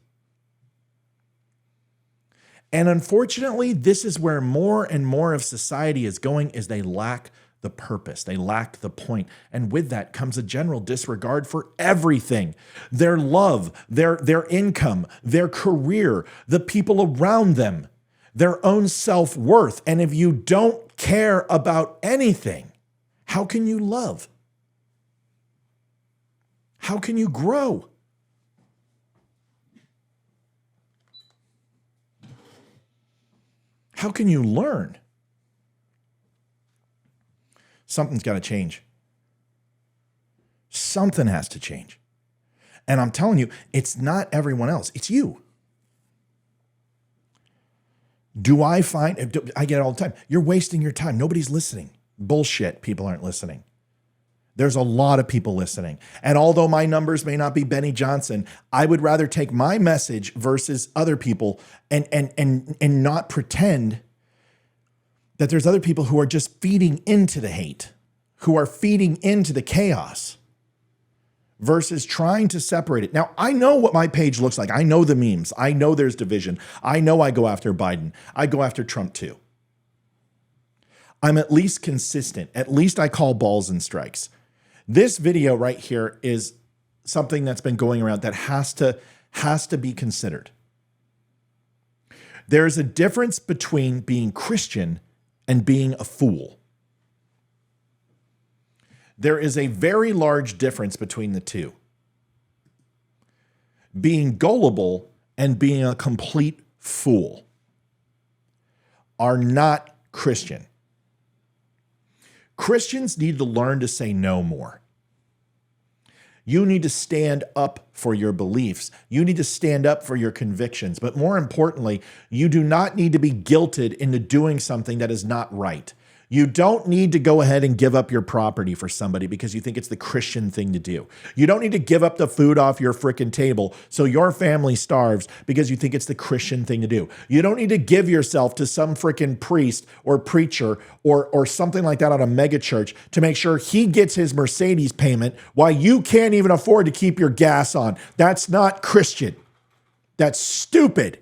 And unfortunately, this is where more and more of society is going, is they lack the purpose. They lack the point. And with that comes a general disregard for everything. Their love, their income, their career, the people around them, their own self-worth. And if you don't care about anything, how can you love? How can you grow? How can you learn? Something's got to change. Something has to change. And I'm telling you, it's not everyone else. It's you. I get it all the time. You're wasting your time. Nobody's listening. Bullshit. People aren't listening. There's a lot of people listening. And although my numbers may not be Benny Johnson, I would rather take my message versus other people and not pretend that there's other people who are just feeding into the hate, who are feeding into the chaos versus trying to separate it. Now, I know what my page looks like. I know the memes. I know there's division. I know I go after Biden. I go after Trump too. I'm at least consistent. At least I call balls and strikes. This video right here is something that's been going around that has to be considered. There's a difference between being Christian and being a fool. There is a very large difference between the two. Being gullible and being a complete fool are not Christian. Christians need to learn to say no more. You need to stand up for your beliefs. You need to stand up for your convictions. But more importantly, you do not need to be guilted into doing something that is not right. You don't need to go ahead and give up your property for somebody because you think it's the Christian thing to do. You don't need to give up the food off your frickin' table so your family starves because you think it's the Christian thing to do. You don't need to give yourself to some frickin' priest or preacher or something like that at a mega church to make sure he gets his Mercedes payment while you can't even afford to keep your gas on. That's not Christian. That's stupid.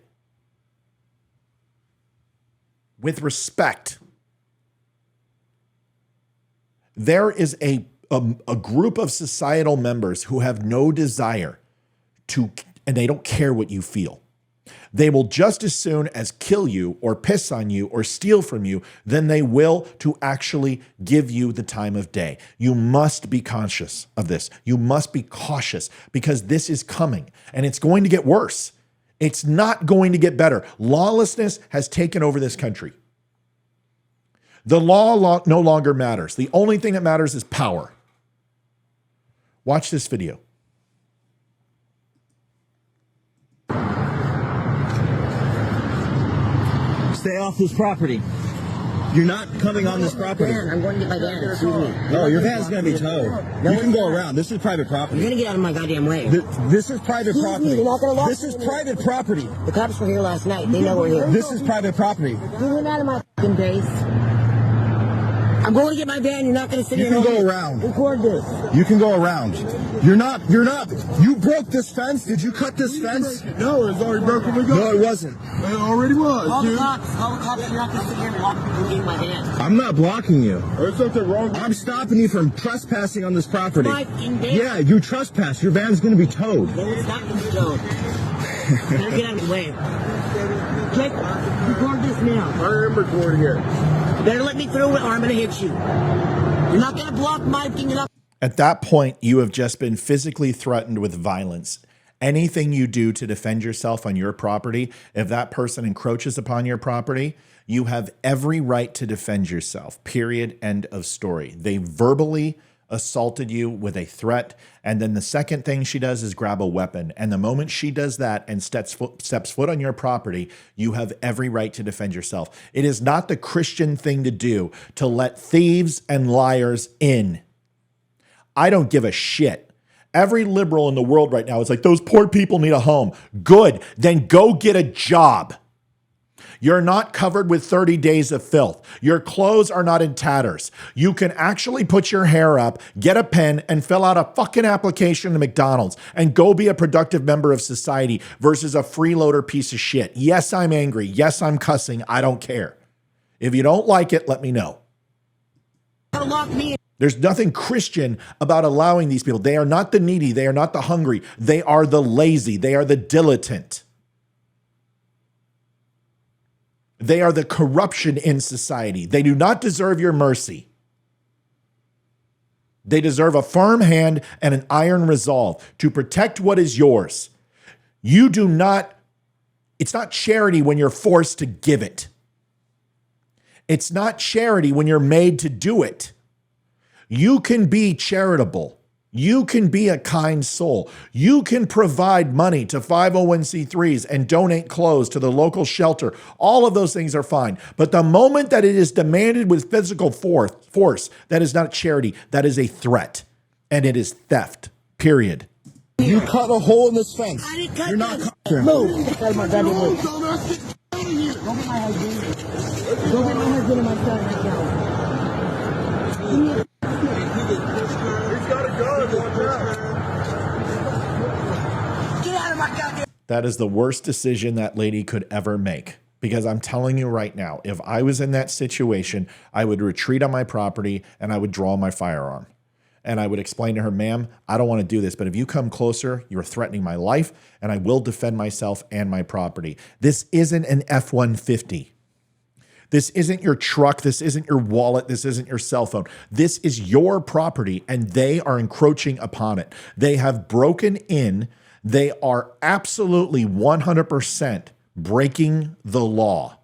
With respect. There is a group of societal members who have no desire to, and they don't care what you feel. They will just as soon as kill you or piss on you or steal from you than they will to actually give you the time of day. You must be conscious of this. You must be cautious because this is coming and it's going to get worse. It's not going to get better. Lawlessness has taken over this country. The law no longer matters. The only thing that matters is power. Watch this video. Stay off this property. You're not coming on this property. I'm going to get my van. Excuse me. No, your van's going to be towed. You can go around. This is private property. You're going to get out of my goddamn way. This is private Excuse me, property. you're not gonna lock This is me. private property. The cops were here last night. They know we're here. This is private property. You went out of my fucking base. I'm going to get my van. You're not going to sit You here can and go around. record this. You can go around. You're not. You broke this fence. Did you cut this fence? No, it's already broken. We go. No, it wasn't. It already was, Call the dude. cops. Call the cops. You're not going to sit here and block me from getting my van. I'm not blocking you. There's something wrong. I'm stopping you from trespassing on this property. My fucking van. Yeah, you trespass. Your van's going to be towed. No, it's not going to be towed. Better get out of the way. Jake, record this now. I am recording it. You better let me through it or I'm going to hit you. You're not going to block my thing. You're not. At that point, you have just been physically threatened with violence. Anything you do to defend yourself on your property, if that person encroaches upon your property, you have every right to defend yourself. Period. End of story. They verbally assaulted you with a threat. And then the second thing she does is grab a weapon. And the moment she does that and steps foot on your property, you have every right to defend yourself. It is not the Christian thing to do to let thieves and liars in. I don't give a shit. Every liberal in the world right now is like, those poor people need a home. Good. Then go get a job. You're not covered with 30 days of filth. Your clothes are not in tatters. You can actually put your hair up, get a pen, and fill out a fucking application to McDonald's and go be a productive member of society versus a freeloader piece of shit. Yes, I'm angry. Yes, I'm cussing. I don't care. If you don't like it, let me know. Lock me in. There's nothing Christian about allowing these people. They are not the needy. They are not the hungry. They are the lazy. They are the dilettante. They are the corruption in society. They do not deserve your mercy. They deserve a firm hand and an iron resolve to protect what is yours. You do not, it's not charity when you're forced to give it. It's not charity when you're made to do it. You can be charitable. You can be a kind soul. You can provide money to 501c3s and donate clothes to the local shelter. All of those things are fine. But the moment that it is demanded with physical force, that is not charity. That is a threat. And it is theft. Period. You cut a hole in this fence. I didn't cut You're not that. cutting. Move. Tell my daddy move. Dumbass, get here. Go get my husband. Go get my husband and my son right now. He's got a gun. Watch out. Get out of my goddamn. That is the worst decision that lady could ever make. Because I'm telling you right now, if I was in that situation, I would retreat on my property and I would draw my firearm. And I would explain to her, ma'am, I don't want to do this, but if you come closer, you're threatening my life and I will defend myself and my property. This isn't an F-150. This isn't your truck. This isn't your wallet. This isn't your cell phone. This is your property and they are encroaching upon it. They have broken in. They are absolutely 100% breaking the law.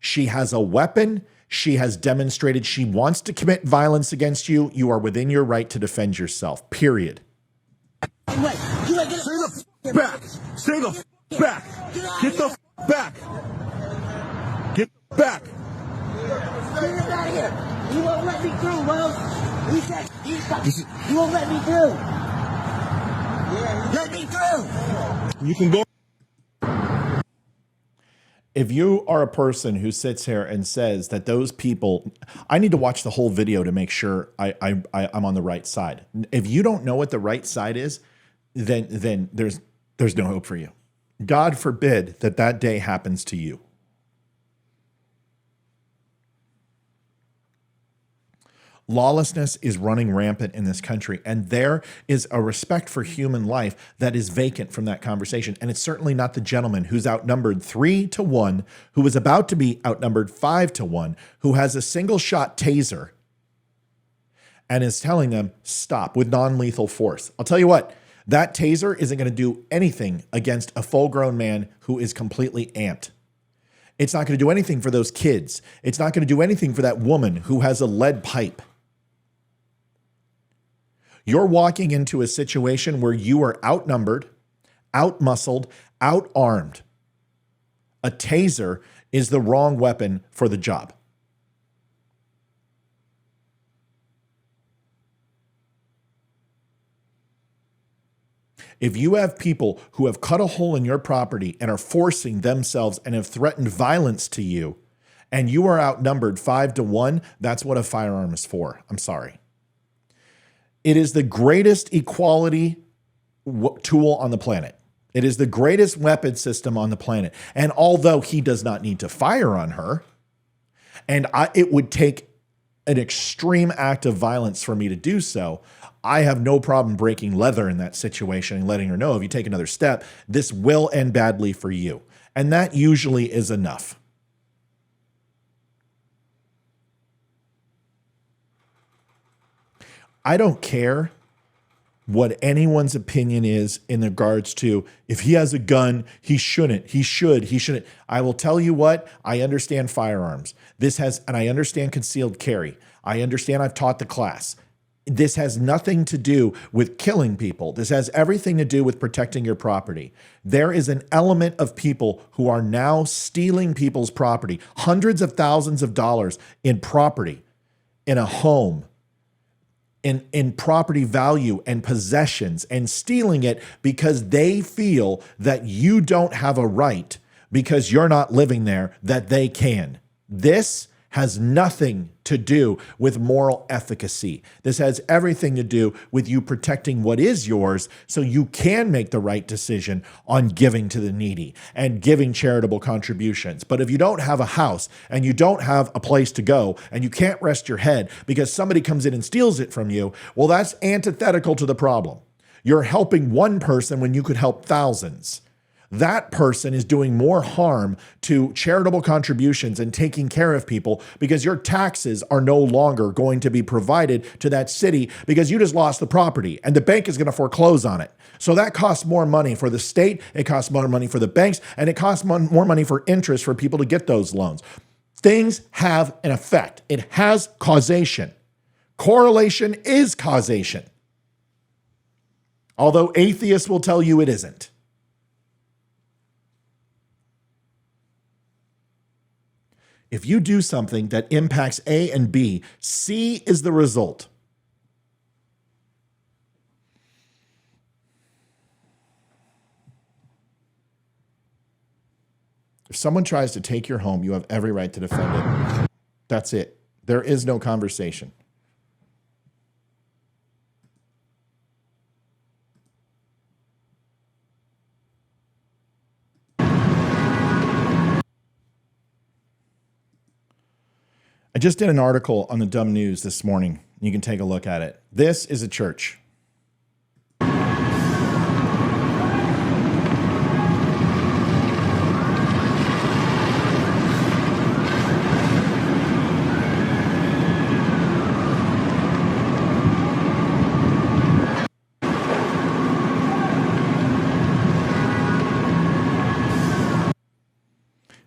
She has a weapon. She has demonstrated she wants to commit violence against you. You are within your right to defend yourself, period. Wait, you ain't Stay the back. Stay the back. Get the back. Get back. Get him out of here. You won't let me through, Wells. He said, you won't let me through. Let me through. You can go. If you are a person who sits here and says that those people, I need to watch the whole video to make sure I'm on the right side. If you don't know what the right side is, then there's no hope for you. God forbid that day happens to you. Lawlessness is running rampant in this country, and there is a respect for human life that is vacant from that conversation. And it's certainly not the gentleman who's outnumbered 3-1, who is about to be outnumbered 5-1, who has a single shot taser and is telling them stop with non-lethal force. I'll tell you what, that taser isn't going to do anything against a full-grown man who is completely amped. It's not going to do anything for those kids. It's not going to do anything for that woman who has a lead pipe. You're walking into a situation where you are outnumbered, outmuscled, outarmed. A taser is the wrong weapon for the job. If you have people who have cut a hole in your property and are forcing themselves and have threatened violence to you, and you are outnumbered 5-1, that's what a firearm is for. I'm sorry. It is the greatest equality tool on the planet. It is the greatest weapon system on the planet. And although he does not need to fire on her, and it would take an extreme act of violence for me to do so, I have no problem breaking leather in that situation and letting her know if you take another step, this will end badly for you. And that usually is enough. I don't care what anyone's opinion is in regards to if he has a gun, he shouldn't, he shouldn't. I will tell you what, I understand firearms. And I understand concealed carry. I understand, I've taught the class. This has nothing to do with killing people. This has everything to do with protecting your property. There is an element of people who are now stealing people's property, hundreds of thousands of dollars in property, in a home, in property value and possessions, and stealing it because they feel that you don't have a right because you're not living there, that they can. This has nothing to do with moral efficacy. This has everything to do with you protecting what is yours so you can make the right decision on giving to the needy and giving charitable contributions. But if you don't have a house and you don't have a place to go and you can't rest your head because somebody comes in and steals it from you, well, that's antithetical to the problem. You're helping one person when you could help thousands. That person is doing more harm to charitable contributions and taking care of people because your taxes are no longer going to be provided to that city because you just lost the property and the bank is going to foreclose on it. So that costs more money for the state, it costs more money for the banks, and it costs more money for interest for people to get those loans. Things have an effect. It has causation. Correlation is causation. Although atheists will tell you it isn't. If you do something that impacts A and B, C is the result. If someone tries to take your home, you have every right to defend it. That's it. There is no conversation. I just did an article on the DUM News this morning. You can take a look at it. This is a church.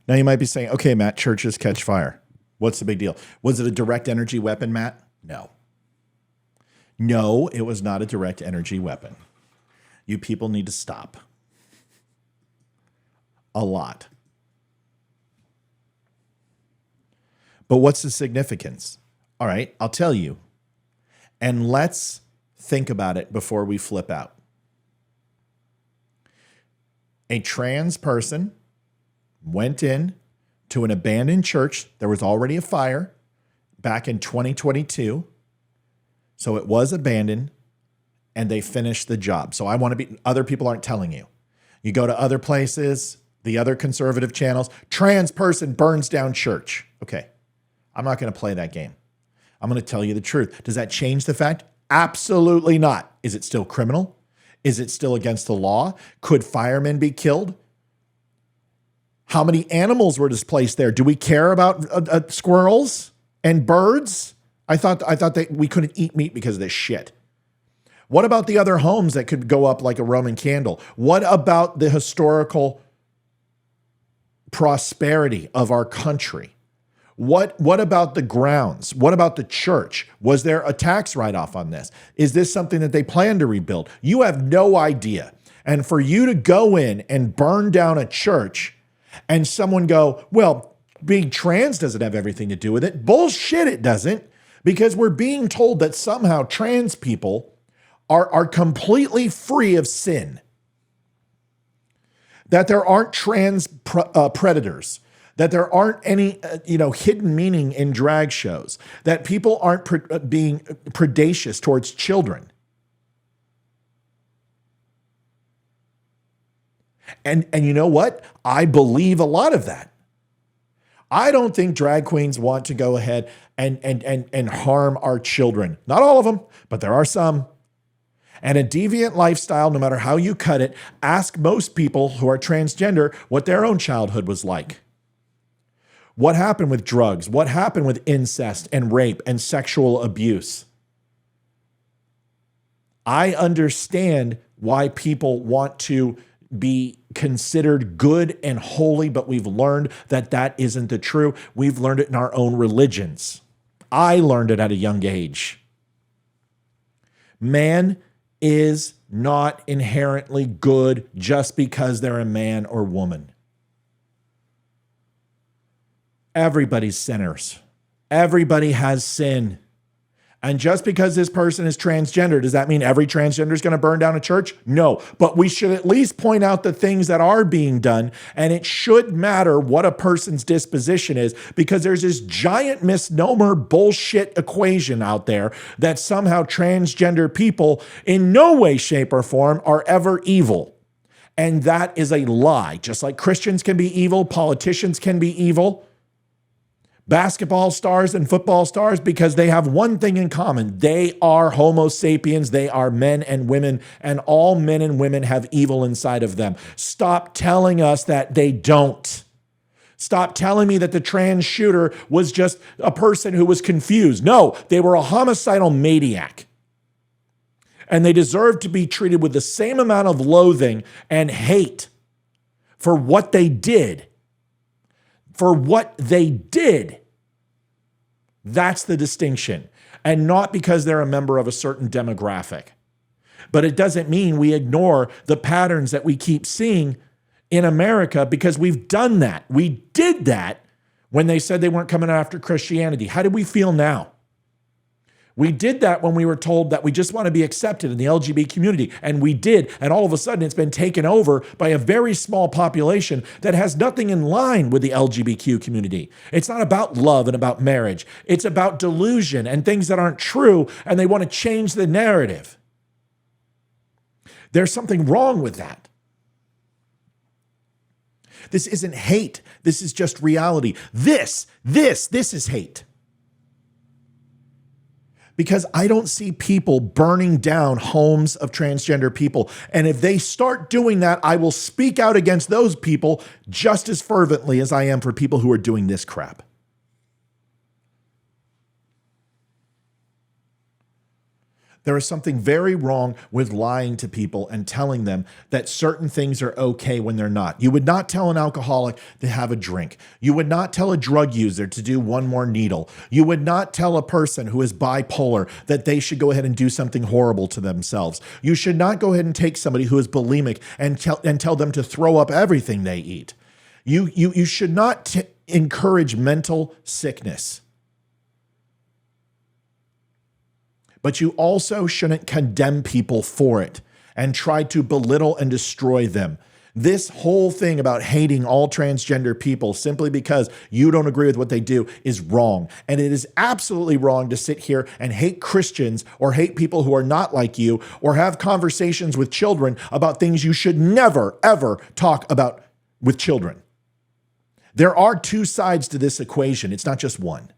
Now you might be saying, okay, Matt, churches catch fire. What's the big deal? Was it a direct energy weapon, Matt? No. No, it was not a direct energy weapon. You people need to stop. A lot. But what's the significance? All right, I'll tell you. And let's think about it before we flip out. A trans person went in to an abandoned church. There was already a fire back in 2022. So it was abandoned and they finished the job. So I want to be, other people aren't telling you. You go to other places, the other conservative channels, trans person burns down church. Okay, I'm not going to play that game. I'm going to tell you the truth. Does that change the fact? Absolutely not. Is it still criminal? Is it still against the law? Could firemen be killed? How many animals were displaced there? Do we care about squirrels and birds? I thought that we couldn't eat meat because of this shit. What about the other homes that could go up like a Roman candle? What about the historical prosperity of our country? What about the grounds? What about the church? Was there a tax write-off on this? Is this something that they plan to rebuild? You have no idea. And for you to go in and burn down a church and someone go, well, being trans doesn't have everything to do with it. Bullshit, it doesn't. Because we're being told that somehow trans people are completely free of sin. That there aren't trans predators. That there aren't any hidden meaning in drag shows. That people aren't being predacious towards children. And you know what? I believe a lot of that. I don't think drag queens want to go ahead and harm our children. Not all of them, but there are some. And a deviant lifestyle, no matter how you cut it, ask most people who are transgender what their own childhood was like. What happened with drugs? What happened with incest and rape and sexual abuse? I understand why people want to be considered good and holy, but we've learned that that isn't the truth. We've learned it in our own religions. I learned it at a young age. Man is not inherently good just because they're a man or woman. Everybody's sinners. Everybody has sin. And just because this person is transgender, does that mean every transgender is going to burn down a church? No, but we should at least point out the things that are being done, and it should matter what a person's disposition is, because there's this giant misnomer bullshit equation out there that somehow transgender people in no way, shape, or form are ever evil. And that is a lie. Just like Christians can be evil, politicians can be evil, basketball stars and football stars, because they have one thing in common. They are Homo sapiens. They are men and women, and all men and women have evil inside of them. Stop telling us that they don't. Stop telling me that the trans shooter was just a person who was confused. No, they were a homicidal maniac. And they deserve to be treated with the same amount of loathing and hate for what they did. For what they did. That's the distinction. And not because they're a member of a certain demographic. But it doesn't mean we ignore the patterns that we keep seeing in America, because we've done that. We did that when they said they weren't coming after Christianity. How do we feel now? We did that when we were told that we just want to be accepted in the LGBT community, and we did. And all of a sudden, it's been taken over by a very small population that has nothing in line with the LGBTQ community. It's not about love and about marriage. It's about delusion and things that aren't true, and they want to change the narrative. There's something wrong with that. This isn't hate. This is just reality. This is hate. Because I don't see people burning down homes of transgender people. And if they start doing that, I will speak out against those people just as fervently as I am for people who are doing this crap. There is something very wrong with lying to people and telling them that certain things are okay when they're not. You would not tell an alcoholic to have a drink. You would not tell a drug user to do one more needle. You would not tell a person who is bipolar that they should go ahead and do something horrible to themselves. You should not go ahead and take somebody who is bulimic and tell them to throw up everything they eat. You should not encourage mental sickness. But you also shouldn't condemn people for it and try to belittle and destroy them. This whole thing about hating all transgender people simply because you don't agree with what they do is wrong. And it is absolutely wrong to sit here and hate Christians or hate people who are not like you, or have conversations with children about things you should never, ever talk about with children. There are two sides to this equation. It's not just one.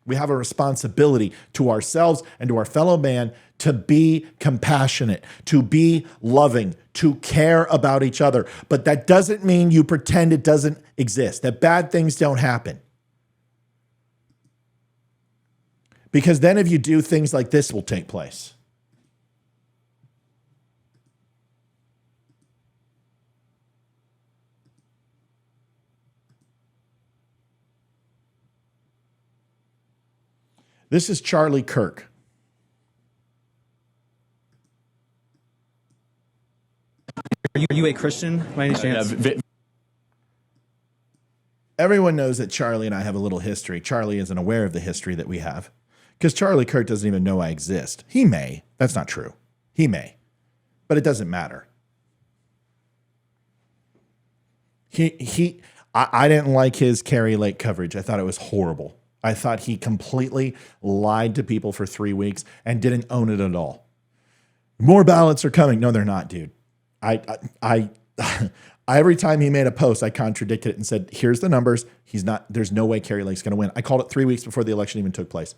We have a responsibility to ourselves and to our fellow man to be compassionate, to be loving, to care about each other. But that doesn't mean you pretend it doesn't exist, that bad things don't happen. Because then if you do, things like this will take place. This is Charlie Kirk. Are you a Christian by any chance? Everyone knows that Charlie and I have a little history. Charlie isn't aware of the history that we have because Charlie Kirk doesn't even know I exist. He may. That's not true. He may. But it doesn't matter. I didn't like his Carrie Lake coverage. I thought it was horrible. I thought he completely lied to people for 3 weeks and didn't own it at all. More ballots are coming. No, they're not, dude. Every time he made a post, I contradicted it and said, here's the numbers. There's no way Carrie Lake's going to win. I called it 3 weeks before the election even took place.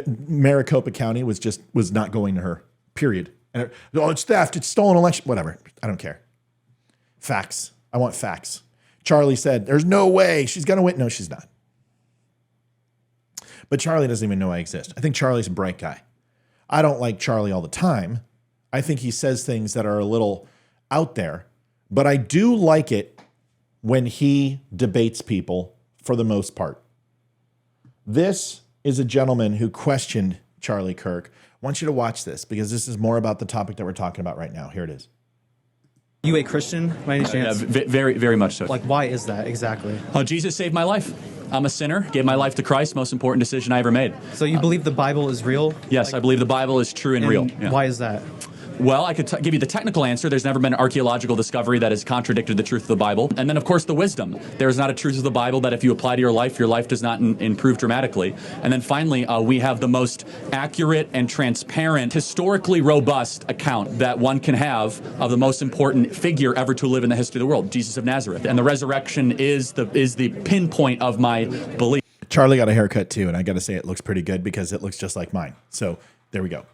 Maricopa County was not going to her, period. And it's theft. It's stolen election. Whatever. I don't care. Facts. I want facts. Charlie said, there's no way she's going to win. No, she's not. But Charlie doesn't even know I exist. I think Charlie's a bright guy. I don't like Charlie all the time. I think he says things that are a little out there, but I do like it when he debates people for the most part. This is a gentleman who questioned Charlie Kirk. I want you to watch this because this is more about the topic that we're talking about right now. Here it is. You a Christian by any chance? Very, very much so. Like, why is that exactly? Jesus saved my life. I'm a sinner, gave my life to Christ, most important decision I ever made. So you believe the Bible is real? Yes, I believe the Bible is true and real. Yeah. Why is that? Well, I could give you the technical answer. There's never been an archaeological discovery that has contradicted the truth of the Bible. And then, of course, the wisdom. There is not a truth of the Bible that if you apply to your life does not improve dramatically. And then finally, we have the most accurate and transparent, historically robust account that one can have of the most important figure ever to live in the history of the world, Jesus of Nazareth. And the resurrection is the pinpoint of my belief. Charlie got a haircut too, and I got to say it looks pretty good because it looks just like mine. So there we go.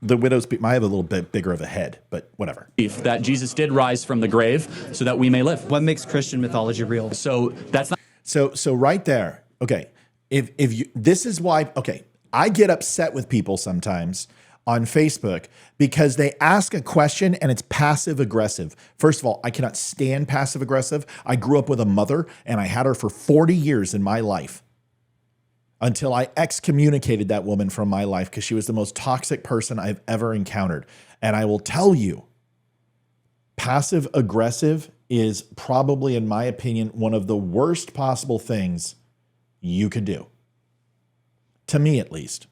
The widow's peak might have a little bit bigger of a head, but whatever. That Jesus did rise from the grave so that we may live. What makes Christian mythology real? So that's not. So right there. Okay. If you, this is why, okay. I get upset with people sometimes on Facebook because they ask a question and it's passive aggressive. First of all, I cannot stand passive aggressive. I grew up with a mother and I had her for 40 years in my life. until I excommunicated that woman from my life because she was the most toxic person I've ever encountered. And I will tell you, passive aggressive is probably, in my opinion, one of the worst possible things you could do. To me, at least.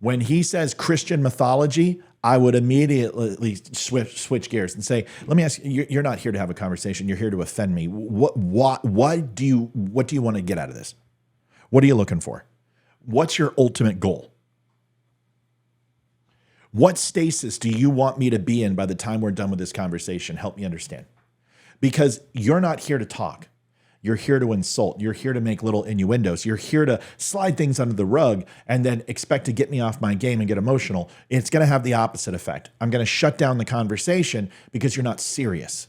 When he says Christian mythology, I would immediately switch gears and say, let me ask you, you're not here to have a conversation. You're here to offend me. What do you want to get out of this? What are you looking for? What's your ultimate goal? What stasis do you want me to be in by the time we're done with this conversation? Help me understand. Because you're not here to talk. You're here to insult. You're here to make little innuendos. You're here to slide things under the rug and then expect to get me off my game and get emotional. It's going to have the opposite effect. I'm going to shut down the conversation because you're not serious.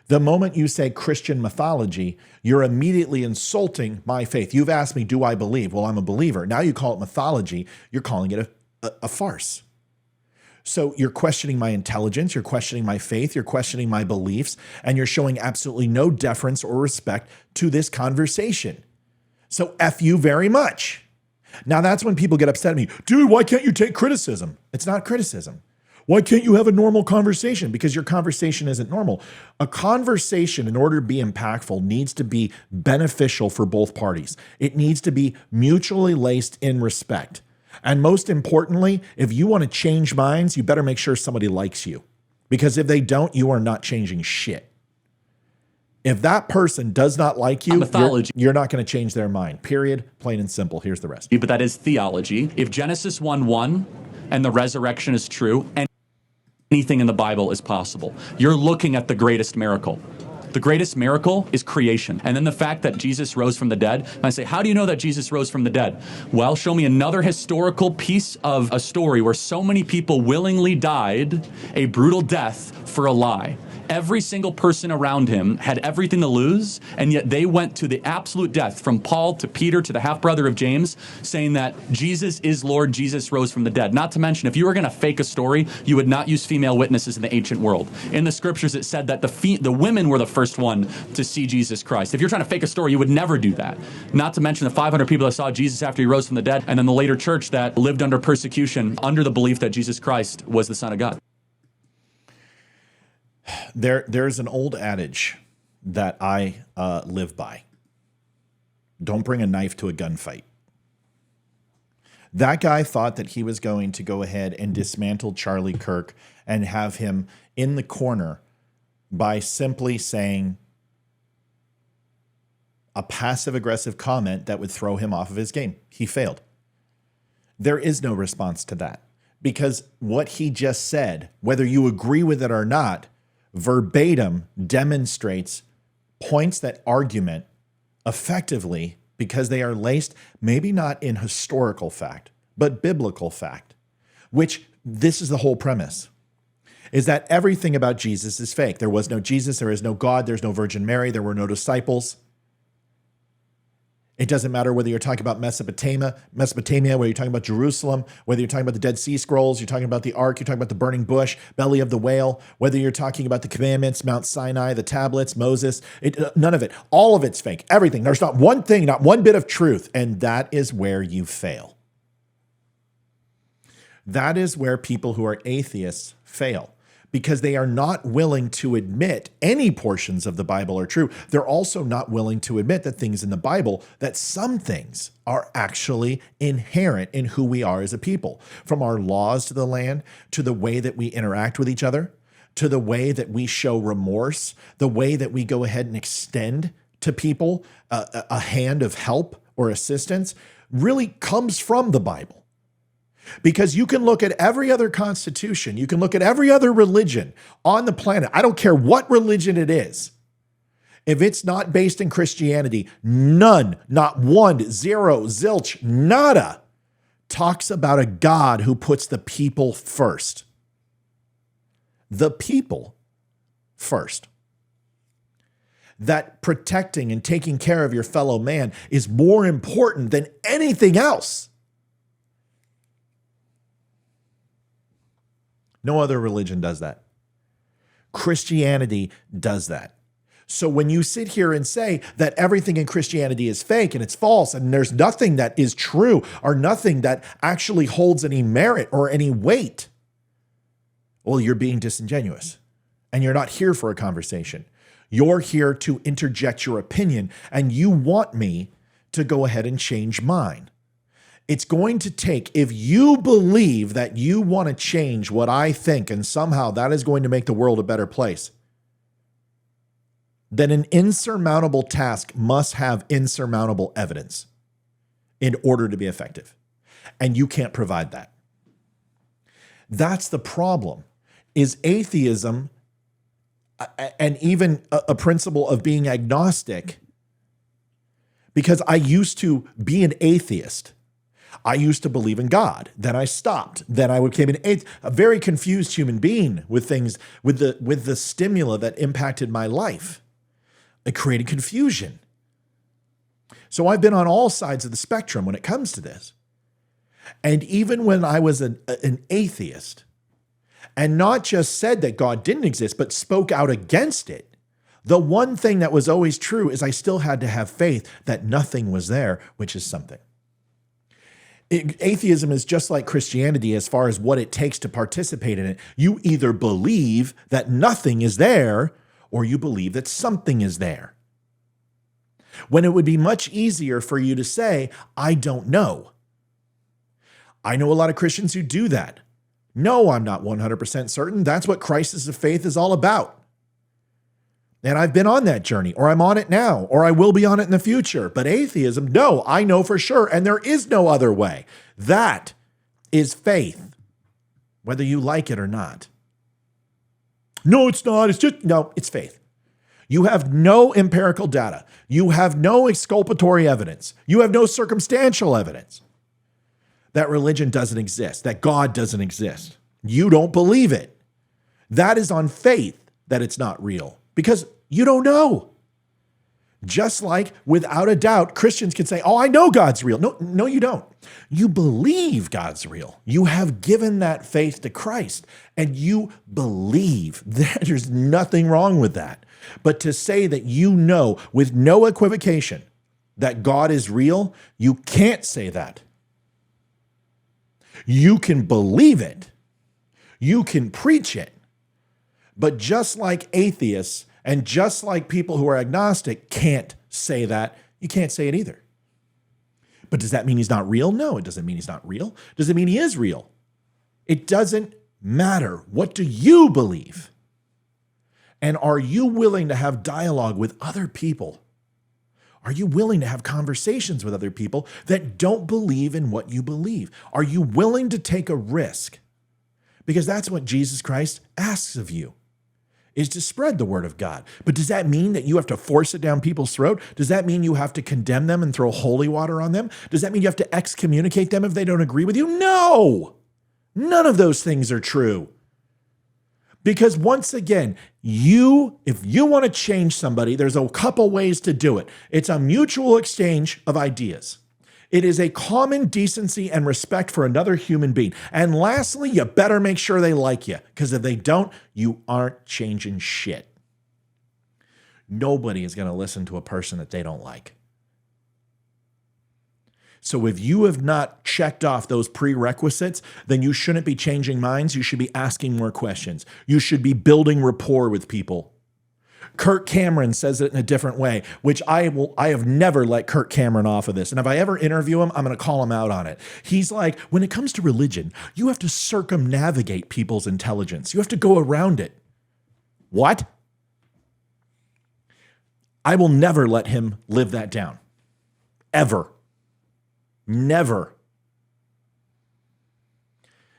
The moment you say Christian mythology, you're immediately insulting my faith. You've asked me, do I believe? Well, I'm a believer. Now you call it mythology. You're calling it a farce. So you're questioning my intelligence, you're questioning my faith, you're questioning my beliefs, and you're showing absolutely no deference or respect to this conversation. So F you very much. Now that's when people get upset at me. Dude, why can't you take criticism? It's not criticism. Why can't you have a normal conversation? Because your conversation isn't normal. A conversation, in order to be impactful, needs to be beneficial for both parties. It needs to be mutually laced in respect. And most importantly, if you want to change minds, you better make sure somebody likes you. Because if they don't, you are not changing shit. If that person does not like you, you're not going to change their mind. Period. Plain and simple. Here's the rest. But that is theology. If Genesis 1:1 and the resurrection is true, and anything in the Bible is possible, you're looking at the greatest miracle. The greatest miracle is creation. And then the fact that Jesus rose from the dead. And I say, how do you know that Jesus rose from the dead? Well, show me another historical piece of a story where so many people willingly died a brutal death for a lie. Every single person around him had everything to lose, and yet they went to the absolute death, from Paul to Peter to the half-brother of James, saying that Jesus is Lord, Jesus rose from the dead. Not to mention, if you were going to fake a story, you would not use female witnesses in the ancient world. In the scriptures, it said that the women were the first one to see Jesus Christ. If you're trying to fake a story, you would never do that. Not to mention the 500 people that saw Jesus after he rose from the dead, and then the later church that lived under persecution under the belief that Jesus Christ was the Son of God. There's an old adage that I live by. Don't bring a knife to a gunfight. That guy thought that he was going to go ahead and dismantle Charlie Kirk and have him in the corner by simply saying a passive-aggressive comment that would throw him off of his game. He failed. There is no response to that, because what he just said, whether you agree with it or not, verbatim demonstrates points that argument effectively, because they are laced maybe not in historical fact, but biblical fact, which this is the whole premise, is that everything about Jesus is fake. There was no Jesus, there is no God, there's no Virgin Mary, there were no disciples. It doesn't matter whether you're talking about Mesopotamia, whether you're talking about Jerusalem, whether you're talking about the Dead Sea Scrolls, you're talking about the Ark, you're talking about the burning bush, belly of the whale, whether you're talking about the commandments, Mount Sinai, the tablets, Moses, none of it. All of it's fake. Everything. There's not one thing, not one bit of truth. And that is where you fail. That is where people who are atheists fail, because they are not willing to admit any portions of the Bible are true. They're also not willing to admit that things in the Bible, that some things are actually inherent in who we are as a people, from our laws to the land, to the way that we interact with each other, to the way that we show remorse, the way that we go ahead and extend to people a hand of help or assistance, really comes from the Bible. Because you can look at every other constitution, you can look at every other religion on the planet. I don't care what religion it is. If it's not based in Christianity, none, not one, zero, zilch, nada, talks about a God who puts the people first. The people first. That protecting and taking care of your fellow man is more important than anything else. No other religion does that. Christianity does that. So when you sit here and say that everything in Christianity is fake and it's false and there's nothing that is true or nothing that actually holds any merit or any weight, well, you're being disingenuous and you're not here for a conversation. You're here to interject your opinion and you want me to go ahead and change mine. It's going to take, if you believe that you want to change what I think and somehow that is going to make the world a better place, then an insurmountable task must have insurmountable evidence in order to be effective. And you can't provide that. That's the problem, is atheism and even a principle of being agnostic, because I used to be an atheist. I used to believe in God. Then I stopped. Then I became a very confused human being with things, with the stimuli that impacted my life. It created confusion. So I've been on all sides of the spectrum when it comes to this. And even when I was an atheist, and not just said that God didn't exist, but spoke out against it, the one thing that was always true is I still had to have faith that nothing was there, which is something. Atheism is just like Christianity as far as what it takes to participate in it. You either believe that nothing is there or you believe that something is there. When it would be much easier for you to say, I don't know. I know a lot of Christians who do that. No, I'm not 100% certain. That's what crisis of faith is all about. And I've been on that journey, or I'm on it now, or I will be on it in the future. But atheism, no, I know for sure, and there is no other way. That is faith, whether you like it or not. No, it's not. No, it's faith. You have no empirical data. You have no exculpatory evidence. You have no circumstantial evidence that religion doesn't exist, that God doesn't exist. You don't believe it. That is on faith that it's not real. Because you don't know. Just like, without a doubt, Christians can say, oh, I know God's real. No, you don't. You believe God's real. You have given that faith to Christ, and you believe. There's nothing wrong with that. But to say that you know with no equivocation that God is real, you can't say that. You can believe it. You can preach it. But just like atheists and just like people who are agnostic can't say that, you can't say it either. But does that mean he's not real? No, it doesn't mean he's not real. Does it mean he is real? It doesn't matter. What do you believe? And are you willing to have dialogue with other people? Are you willing to have conversations with other people that don't believe in what you believe? Are you willing to take a risk? Because that's what Jesus Christ asks of you, is to spread the word of God. But does that mean that you have to force it down people's throat? Does that mean you have to condemn them and throw holy water on them? Does that mean you have to excommunicate them if they don't agree with you? No, none of those things are true. Because once again, if you want to change somebody, there's a couple ways to do it. It's a mutual exchange of ideas. It is a common decency and respect for another human being. And lastly, you better make sure they like you, because if they don't, you aren't changing shit. Nobody is going to listen to a person that they don't like. So if you have not checked off those prerequisites, then you shouldn't be changing minds. You should be asking more questions. You should be building rapport with people. Kirk Cameron says it in a different way, which I have never let Kirk Cameron off of this. And if I ever interview him, I'm going to call him out on it. He's like, when it comes to religion, you have to circumnavigate people's intelligence. You have to go around it. What? I will never let him live that down. Ever. Never.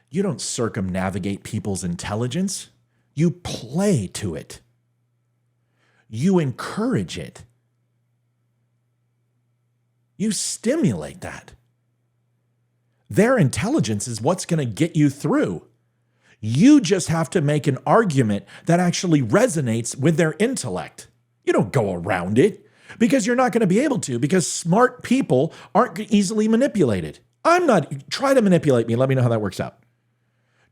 You don't circumnavigate people's intelligence. You play to it. You encourage it. You stimulate that. Their intelligence is what's going to get you through. You just have to make an argument that actually resonates with their intellect. You don't go around it, because you're not going to be able to, because smart people aren't easily manipulated. Try to manipulate me. Let me know how that works out.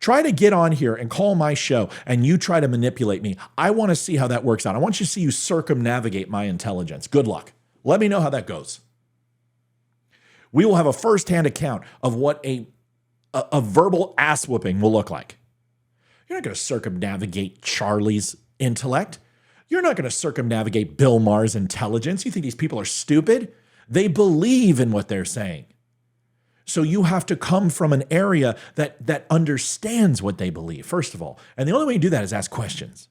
Try to get on here and call my show and you try to manipulate me. I want to see how that works out. I want you to see you circumnavigate my intelligence. Good luck. Let me know how that goes. We will have a firsthand account of what a verbal ass whooping will look like. You're not going to circumnavigate Charlie's intellect. You're not going to circumnavigate Bill Maher's intelligence. You think these people are stupid? They believe in what they're saying. So you have to come from an area that understands what they believe, first of all. And the only way you do that is ask questions.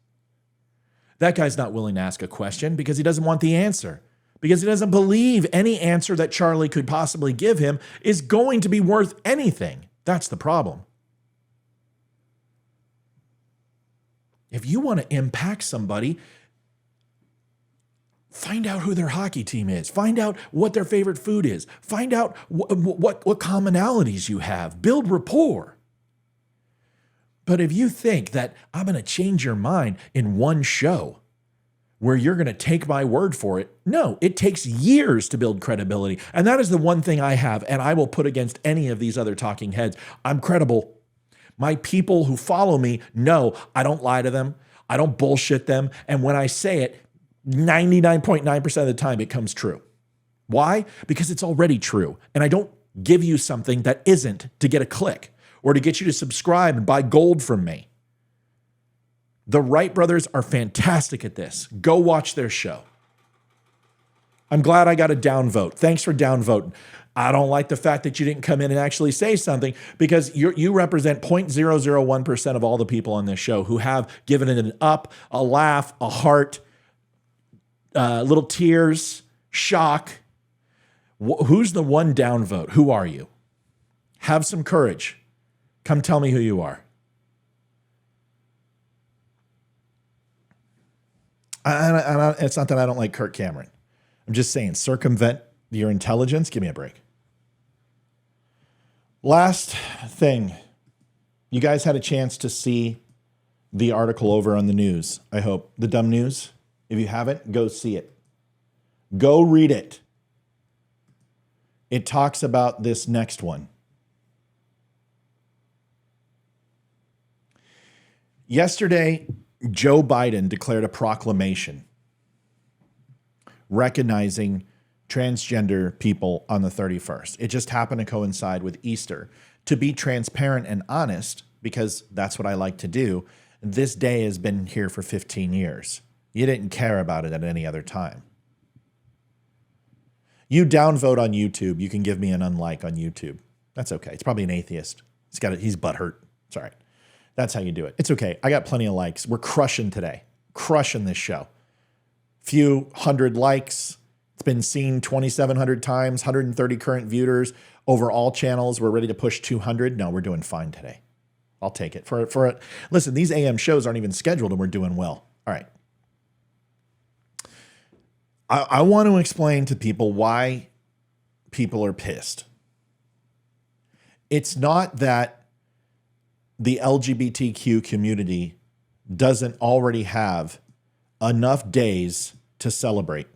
That guy's not willing to ask a question because he doesn't want the answer, because he doesn't believe any answer that Charlie could possibly give him is going to be worth anything. That's the problem. If you want to impact somebody, find out who their hockey team is. Find out what their favorite food is. Find out what commonalities you have. Build rapport. But if you think that I'm going to change your mind in one show where you're going to take my word for it, no, it takes years to build credibility. And that is the one thing I have, and I will put against any of these other talking heads. I'm credible. My people who follow me know I don't lie to them. I don't bullshit them. And when I say it, 99.9% of the time it comes true. Why? Because it's already true. And I don't give you something that isn't to get a click or to get you to subscribe and buy gold from me. The Wright brothers are fantastic at this. Go watch their show. I'm glad I got a downvote. Thanks for downvoting. I don't like the fact that you didn't come in and actually say something, because you represent 0.001% of all the people on this show who have given it an up, a laugh, a heart, little tears, shock. Who's the one downvote? Who are you? Have some courage. Come tell me who you are. It's not that I don't like Kirk Cameron. I'm just saying, circumvent your intelligence. Give me a break. Last thing, you guys had a chance to see the article over on the news, I hope. The DUM News. If you haven't, go see it. Go read it. It talks about this next one. Yesterday, Joe Biden declared a proclamation recognizing transgender people on the 31st. It just happened to coincide with Easter. To be transparent and honest, because that's what I like to do, this day has been here for 15 years. You didn't care about it at any other time. You downvote on YouTube. You can give me an unlike on YouTube. That's okay. It's probably an atheist. He's butthurt. It's all right. That's how you do it. It's okay. I got plenty of likes. We're crushing today. Crushing this show. Few hundred likes. It's been seen 2,700 times, 130 current viewers over all channels. We're ready to push 200. No, we're doing fine today. I'll take it. Listen, these AM shows aren't even scheduled and we're doing well. All right. I want to explain to people why people are pissed. It's not that the LGBTQ community doesn't already have enough days to celebrate.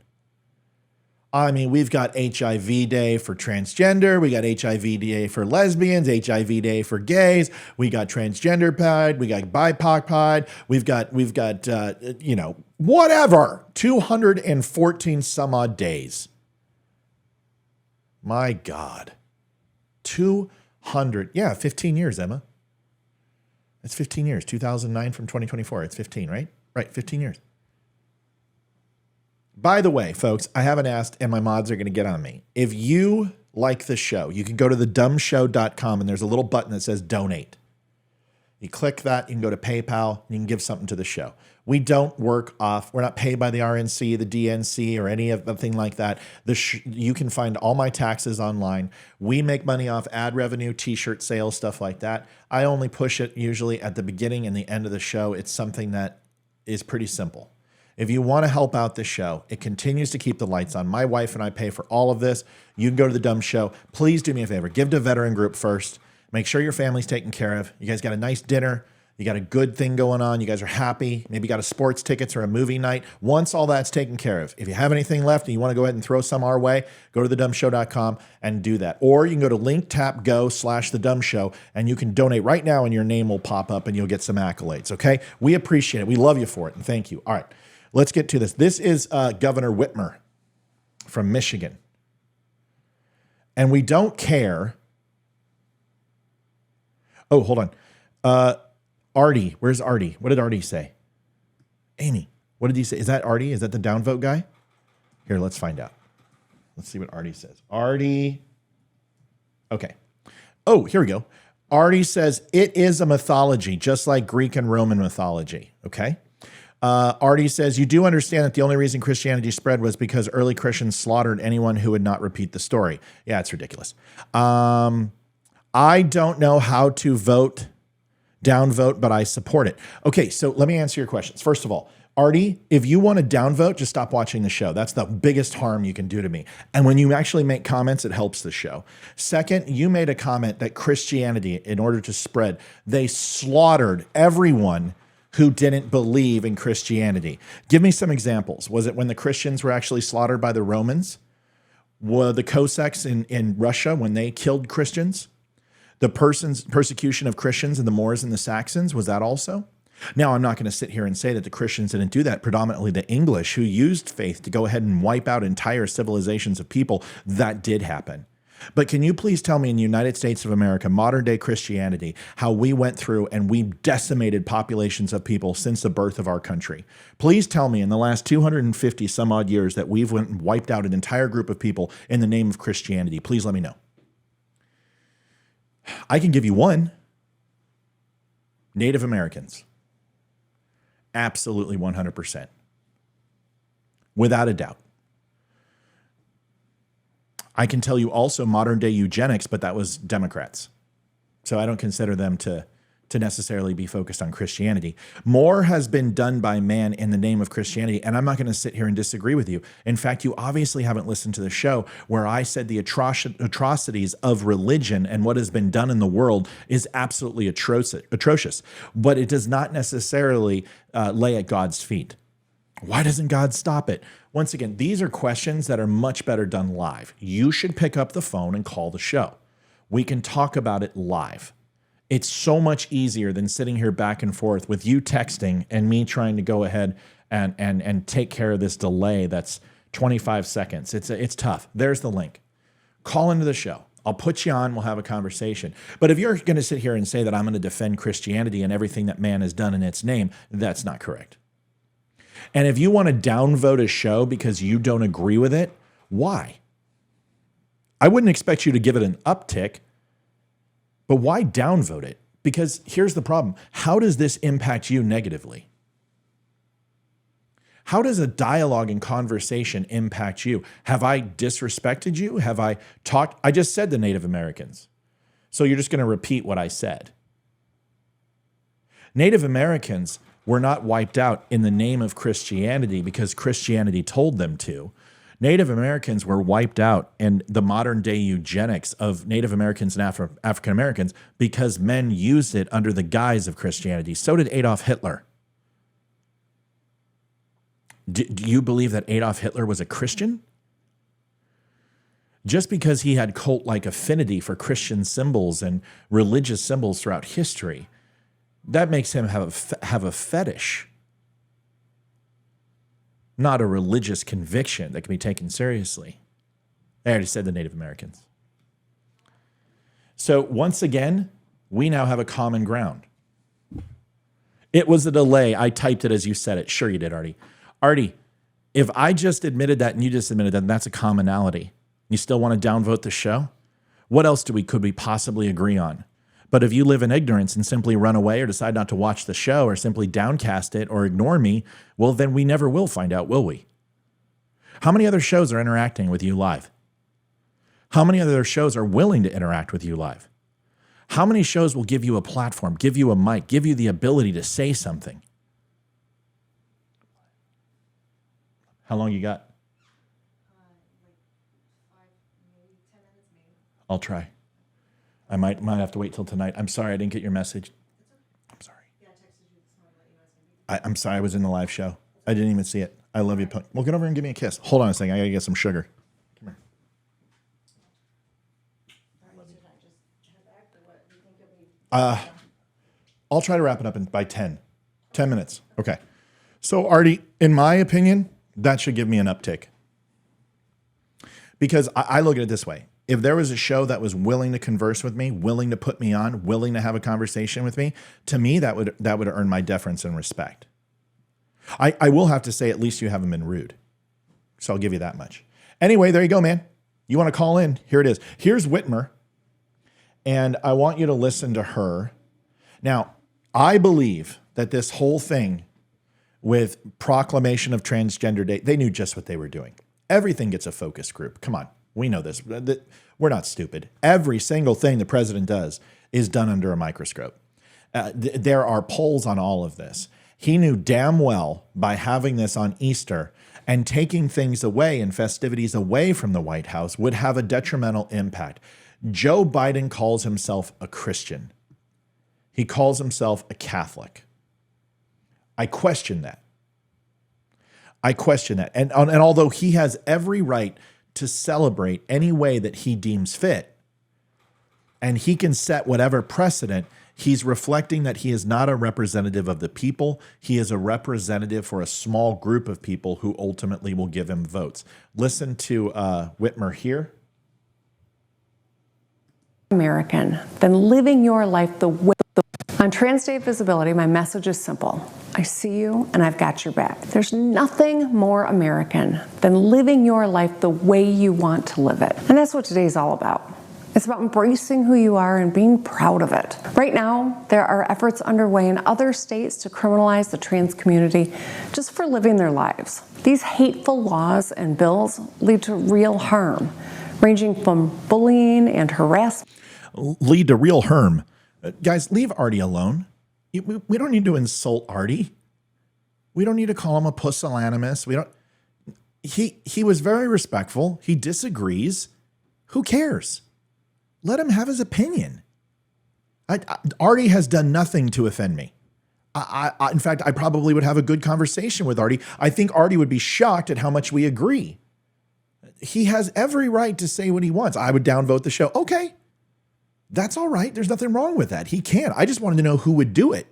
I mean, we've got HIV Day for transgender. We got HIV Day for lesbians, HIV Day for gays. We got transgender pride. We got BIPOC pride. We've got whatever, 214 some odd days. My God, 200. Yeah, 15 years, Emma. It's 15 years, 2009 from 2024. It's 15, right? Right, 15 years. By the way, folks, I haven't asked, and my mods are going to get on me. If you like the show, you can go to thedumshow.com, and there's a little button that says donate. You click that, you can go to PayPal, and you can give something to the show. We don't work off, we're not paid by the RNC, the DNC, or any of the thing like that. You can find all my taxes online. We make money off ad revenue, t-shirt sales, stuff like that. I only push it usually at the beginning and the end of the show. It's something that is pretty simple. If you want to help out the show, it continues to keep the lights on. My wife and I pay for all of this. You can go to the DUM Show. Please do me a favor. Give to Veteran Group first. Make sure your family's taken care of. You guys got a nice dinner. You got a good thing going on. You guys are happy. Maybe you got a sports tickets or a movie night. Once all that's taken care of, if you have anything left and you want to go ahead and throw some our way, go to thedumbshow.com and do that. Or you can go to linktapgo/thedumbshow and you can donate right now and your name will pop up and you'll get some accolades. Okay. We appreciate it. We love you for it. And thank you. All right, let's get to this. This is Governor Whitmer from Michigan. And we don't care. Oh, hold on. Artie, where's Artie? What did Artie say? Amy, what did he say? Is that Artie? Is that the downvote guy? Here, let's find out. Let's see what Artie says. Artie. Okay. Oh, here we go. Artie says it is a mythology, just like Greek and Roman mythology. Okay. Artie says, you do understand that the only reason Christianity spread was because early Christians slaughtered anyone who would not repeat the story. Yeah, it's ridiculous. I don't know how to downvote, but I support it. Okay, so let me answer your questions. First of all, Artie, if you want to downvote, just stop watching the show. That's the biggest harm you can do to me. And when you actually make comments, it helps the show. Second, you made a comment that Christianity, in order to spread, they slaughtered everyone who didn't believe in Christianity. Give me some examples. Was it when the Christians were actually slaughtered by the Romans? Were the Cossacks in Russia when they killed Christians? The persecution of Christians and the Moors and the Saxons, was that also? Now, I'm not going to sit here and say that the Christians didn't do that. Predominantly the English, who used faith to go ahead and wipe out entire civilizations of people, that did happen. But can you please tell me, in the United States of America, modern day Christianity, how we went through and we decimated populations of people since the birth of our country? Please tell me in the last 250 some odd years that we've went and wiped out an entire group of people in the name of Christianity. Please let me know. I can give you one. Native Americans. Absolutely 100%. Without a doubt. I can tell you also modern day eugenics, but that was Democrats. So I don't consider them to necessarily be focused on Christianity. More has been done by man in the name of Christianity, and I'm not going to sit here and disagree with you. In fact, you obviously haven't listened to the show where I said the atrocities of religion and what has been done in the world is absolutely atrocious, but it does not necessarily lay at God's feet. Why doesn't God stop it? Once again, these are questions that are much better done live. You should pick up the phone and call the show. We can talk about it live. It's so much easier than sitting here back and forth with you texting and me trying to go ahead and take care of this delay that's 25 seconds. It's tough. There's the link. Call into the show. I'll put you on. We'll have a conversation. But if you're going to sit here and say that I'm going to defend Christianity and everything that man has done in its name, that's not correct. And if you want to downvote a show because you don't agree with it, why? I wouldn't expect you to give it an uptick. But why downvote it? Because here's the problem. How does this impact you negatively? How does a dialogue and conversation impact you? Have I disrespected you? Have I talked? I just said the Native Americans. So you're just going to repeat what I said. Native Americans were not wiped out in the name of Christianity because Christianity told them to. Native Americans were wiped out in the modern day eugenics of Native Americans and African Americans because men used it under the guise of Christianity. So did Adolf Hitler. Do you believe that Adolf Hitler was a Christian? Just because he had cult-like affinity for Christian symbols and religious symbols throughout history, that makes him have a fetish. Not a religious conviction that can be taken seriously. I already said the Native Americans. So once again, we now have a common ground. It was a delay. I typed it as you said it. Sure you did, Artie. Artie, if I just admitted that and you just admitted that, that's a commonality. You still want to downvote the show? What else could we possibly agree on? But if you live in ignorance and simply run away or decide not to watch the show or simply downcast it or ignore me, well, then we never will find out, will we? How many other shows are interacting with you live? How many other shows are willing to interact with you live? How many shows will give you a platform, give you a mic, give you the ability to say something? How long you got? Like 5, maybe 10 minutes, maybe. I'll try. I might have to wait till tonight. I'm sorry I didn't get your message. I'm sorry. Yeah, I'm sorry, I was in the live show. I didn't even see it. I love you. Well, get over and give me a kiss. Hold on a second. I got to get some sugar. Come here. I'll try to wrap it up by 10 minutes. Okay. So, Artie, in my opinion, that should give me an uptick. Because I look at it this way. If there was a show that was willing to converse with me, willing to put me on, willing to have a conversation with me, to me, that would earn my deference and respect. I will have to say, at least you haven't been rude. So I'll give you that much. Anyway, there you go, man. You want to call in? Here it is. Here's Whitmer. And I want you to listen to her. Now, I believe that this whole thing with proclamation of transgender day, they knew just what they were doing. Everything gets a focus group. Come on. We know this. We're not stupid. Every single thing the president does is done under a microscope. There are polls on all of this. He knew damn well by having this on Easter and taking things away and festivities away from the White House would have a detrimental impact. Joe Biden calls himself a Christian. He calls himself a Catholic. I question that. And although he has every right to celebrate any way that he deems fit, and he can set whatever precedent, he's reflecting that he is not a representative of the people. He is a representative for a small group of people who ultimately will give him votes. Listen to Whitmer here. American than living your life the way. On Trans Day Visibility, my message is simple. I see you and I've got your back. There's nothing more American than living your life the way you want to live it. And that's what today's all about. It's about embracing who you are and being proud of it. Right now, there are efforts underway in other states to criminalize the trans community just for living their lives. These hateful laws and bills lead to real harm, ranging from bullying and harassment. Lead to real harm. Guys, leave Artie alone. We don't need to insult Artie. We don't need to call him a pusillanimous. He was very respectful. He disagrees. Who cares? Let him have his opinion. Artie has done nothing to offend me. In fact, I probably would have a good conversation with Artie. I think Artie would be shocked at how much we agree. He has every right to say what he wants. I would downvote the show. Okay. That's all right. There's nothing wrong with that. He can. I just wanted to know who would do it.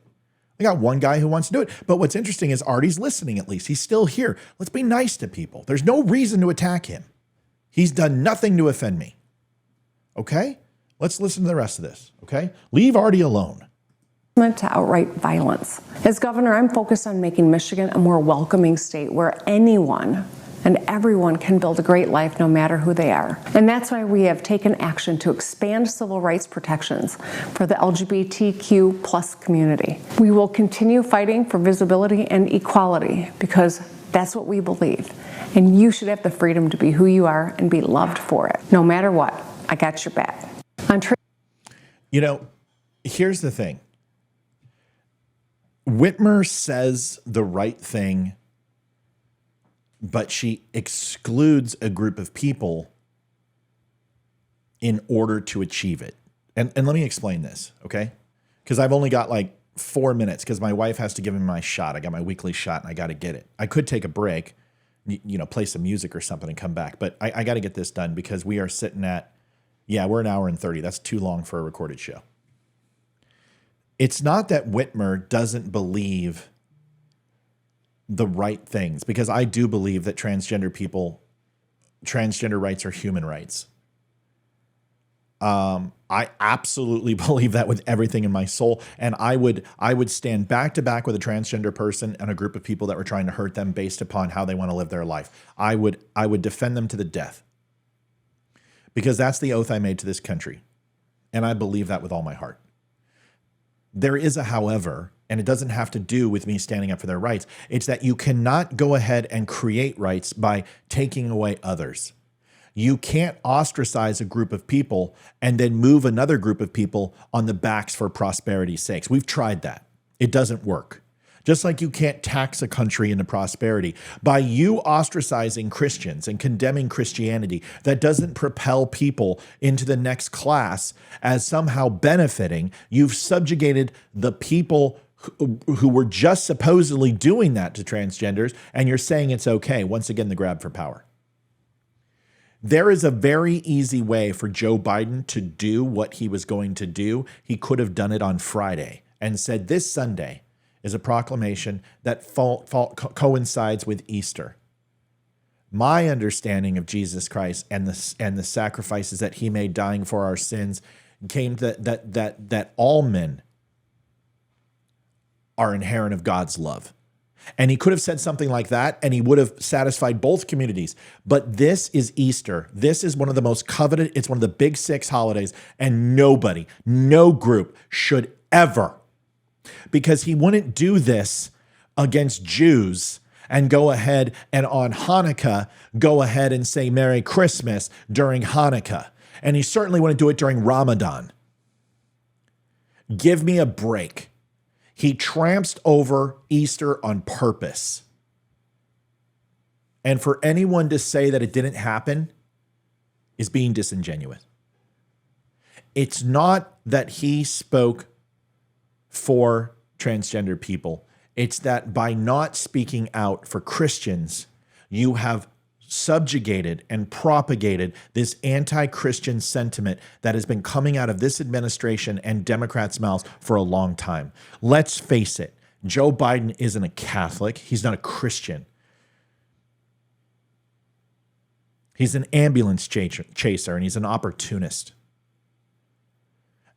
I got one guy who wants to do it. But what's interesting is Artie's listening at least. He's still here. Let's be nice to people. There's no reason to attack him. He's done nothing to offend me. Okay? Let's listen to the rest of this. Okay? Leave Artie alone. To outright violence. As governor, I'm focused on making Michigan a more welcoming state where anyone and everyone can build a great life no matter who they are. And that's why we have taken action to expand civil rights protections for the LGBTQ plus community. We will continue fighting for visibility and equality because that's what we believe. And you should have the freedom to be who you are and be loved for it. No matter what, I got your back. You know, here's the thing. Whitmer says the right thing, but she excludes a group of people in order to achieve it. And let me explain this, okay? Because I've only got like 4 minutes because my wife has to give me my shot. I got my weekly shot and I got to get it. I could take a break, play some music or something and come back. But I got to get this done because we are sitting at, we're an hour and 30. That's too long for a recorded show. It's not that Whitmer doesn't believe the right things, because I do believe that transgender rights are human rights. I absolutely believe that with everything in my soul. And I would stand back to back with a transgender person and a group of people that were trying to hurt them based upon how they want to live their life. I would defend them to the death, because that's the oath I made to this country. And I believe that with all my heart. There is a however, and it doesn't have to do with me standing up for their rights. It's that you cannot go ahead and create rights by taking away others. You can't ostracize a group of people and then move another group of people on the backs for prosperity's sakes. We've tried that. It doesn't work. Just like you can't tax a country into prosperity. By you ostracizing Christians and condemning Christianity, that doesn't propel people into the next class as somehow benefiting. You've subjugated the people who were just supposedly doing that to transgenders, and you're saying it's okay. Once again, the grab for power. There is a very easy way for Joe Biden to do what he was going to do. He could have done it on Friday and said this Sunday is a proclamation that coincides with Easter. My understanding of Jesus Christ and the sacrifices that he made dying for our sins came to that all men are inherent of God's love. And he could have said something like that, and he would have satisfied both communities. But this is Easter. This is one of the most coveted. It's one of the big 6 holidays, and nobody, no group should ever, because he wouldn't do this against Jews and go ahead and on Hanukkah, go ahead and say Merry Christmas during Hanukkah. And he certainly wouldn't do it during Ramadan. Give me a break. He tramped over Easter on purpose. And for anyone to say that it didn't happen is being disingenuous. It's not that he spoke for transgender people. It's that by not speaking out for Christians, you have subjugated and propagated this anti-Christian sentiment that has been coming out of this administration and Democrats' mouths for a long time. Let's face it, Joe Biden isn't a Catholic. He's not a Christian. He's an ambulance chaser, and he's an opportunist.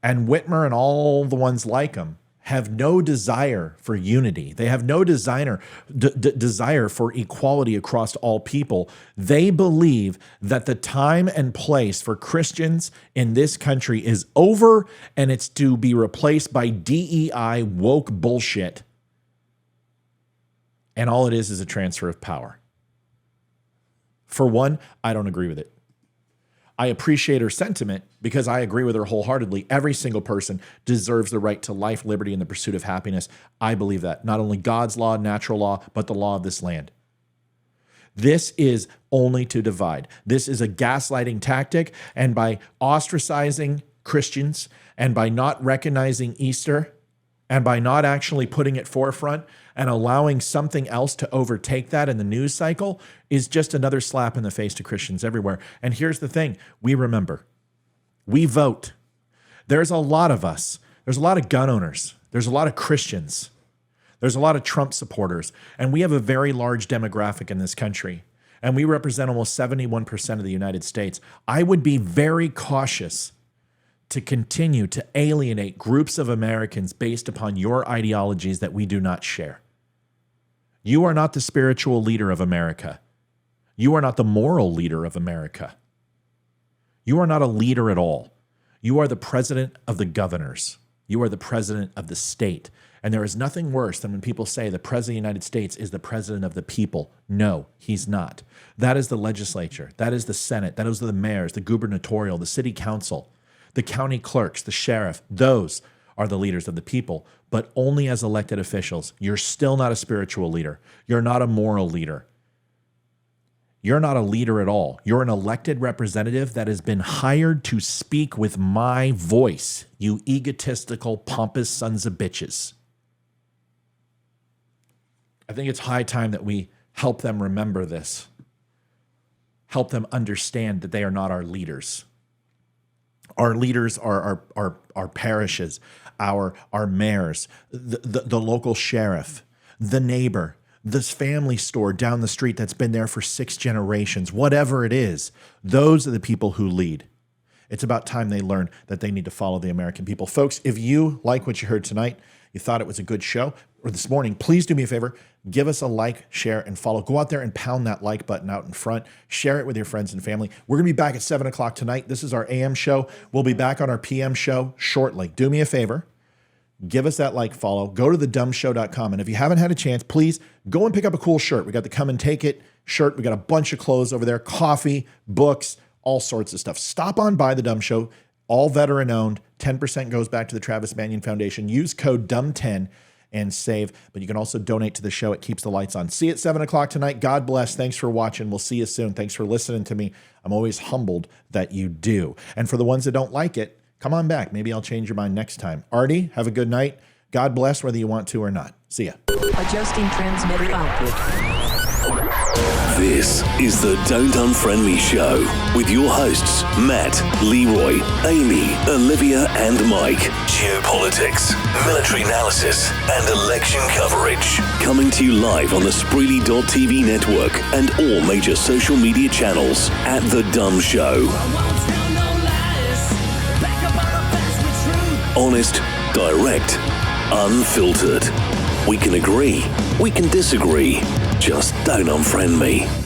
And Whitmer and all the ones like him have no desire for unity. They have no desire for equality across all people. They believe that the time and place for Christians in this country is over, and it's to be replaced by DEI woke bullshit. And all it is a transfer of power. For one, I don't agree with it. I appreciate her sentiment because I agree with her wholeheartedly. Every single person deserves the right to life, liberty, and the pursuit of happiness. I believe that. Not only God's law, natural law, but the law of this land. This is only to divide. This is a gaslighting tactic, and by ostracizing Christians and by not recognizing Easter and by not actually putting it forefront and allowing something else to overtake that in the news cycle is just another slap in the face to Christians everywhere. And here's the thing. We remember. We vote. There's a lot of us. There's a lot of gun owners. There's a lot of Christians. There's a lot of Trump supporters. And we have a very large demographic in this country. And we represent almost 71% of the United States. I would be very cautious to continue to alienate groups of Americans based upon your ideologies that we do not share. You are not the spiritual leader of America. You are not the moral leader of America. You are not a leader at all. You are the president of the governors. You are the president of the state. And there is nothing worse than when people say the president of the United States is the president of the people. No, he's not. That is the legislature. That is the Senate. That is the mayors, the gubernatorial, the city council, the county clerks, the sheriff. Those are the leaders of the people, but only as elected officials. You're still not a spiritual leader. You're not a moral leader. You're not a leader at all. You're an elected representative that has been hired to speak with my voice, you egotistical, pompous sons of bitches. I think it's high time that we help them remember this. Help them understand that they are not our leaders. Our leaders are our parishes, our mayors, the local sheriff, the neighbor, this family store down the street that's been there for 6 generations, whatever it is. Those are the people who lead. It's about time they learn that they need to follow the American people. Folks, if you like what you heard tonight, you thought it was a good show, or this morning, please do me a favor. Give us a like, share, and follow. Go out there and pound that like button out in front. Share it with your friends and family. We're going to be back at 7 o'clock tonight. This is our AM show. We'll be back on our PM show shortly. Do me a favor. Give us that like, follow. Go to thedumshow.com. And if you haven't had a chance, please go and pick up a cool shirt. We got the Come and Take It shirt. We got a bunch of clothes over there, coffee, books, all sorts of stuff. Stop on by The Dumb Show. All veteran owned. 10% goes back to the Travis Manion Foundation. Use code DUM10 and save. But you can also donate to the show. It keeps the lights on. See you at 7 o'clock tonight. God bless. Thanks for watching. We'll see you soon. Thanks for listening to me. I'm always humbled that you do. And for the ones that don't like it, come on back. Maybe I'll change your mind next time. Artie, have a good night. God bless whether you want to or not. See ya. Adjusting transmitter output. This is the Don't Unfriend Me Show with your hosts, Matt, Leroy, Amy, Olivia, and Mike. Geopolitics, military analysis, and election coverage. Coming to you live on the Spreely.tv network and all major social media channels at The DUM Show. Honest, direct, unfiltered. We can agree, we can disagree. Just don't unfriend me.